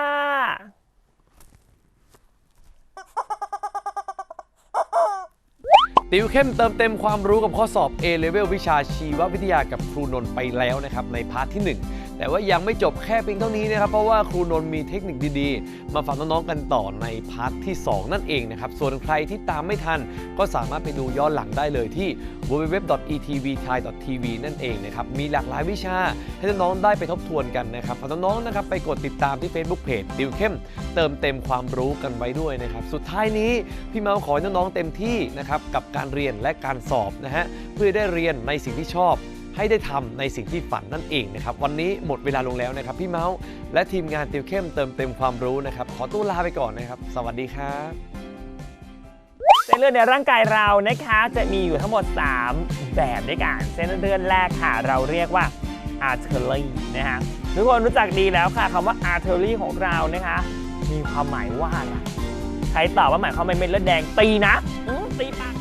ติวเข้มเติมเต็มความรู้กับข้อสอบ A-Level วิชาชีววิทยากับครูนนท์ไปแล้วนะครับในพาร์ทที่ 1แต่ว่ายังไม่จบแค่เพียงเท่านี้นะครับเพราะว่าครูนนท์มีเทคนิคดีๆมาฝากน้องๆกันต่อในพาร์ทที่ 2 นั่นเองนะครับส่วนใครที่ตามไม่ทันก็สามารถไปดูย้อนหลังได้เลยที่ www.etvthai.tv นั่นเองนะครับมีหลากหลายวิชาให้น้องๆได้ไปทบทวนกันนะครับฝากน้องๆนะครับไปกดติดตามที่ Facebook Page ติวเข้มเติมเต็มความรู้กันไว้ด้วยนะครับสุดท้ายนี้พี่เมาขอให้น้องๆเต็มที่นะครับกับการเรียนและการสอบนะฮะเพื่อได้เรียนในสิ่งที่ชอบให้ได้ทำในสิ่งที่ฝันนั่นเองนะครับวันนี้หมดเวลาลงแล้วนะครับพี่เมาส์และทีมงานติวเข้มเติมเต็มความรู้นะครับขอตัวลาไปก่อนนะครับสวัสดีครับเส้นเลือดในร่างกายเรานะคะจะมีอยู่ทั้งหมด3แบบด้วยกันเส้นเลือดแรกค่ะเราเรียกว่า artery นะฮะทุกคนรู้จักดีแล้วค่ะคำว่า artery ของเรานะคะมีความหมายว่าอะไรใครตอบว่าหมายความว่าเม็ดเลือดแดงตีนะตีปาก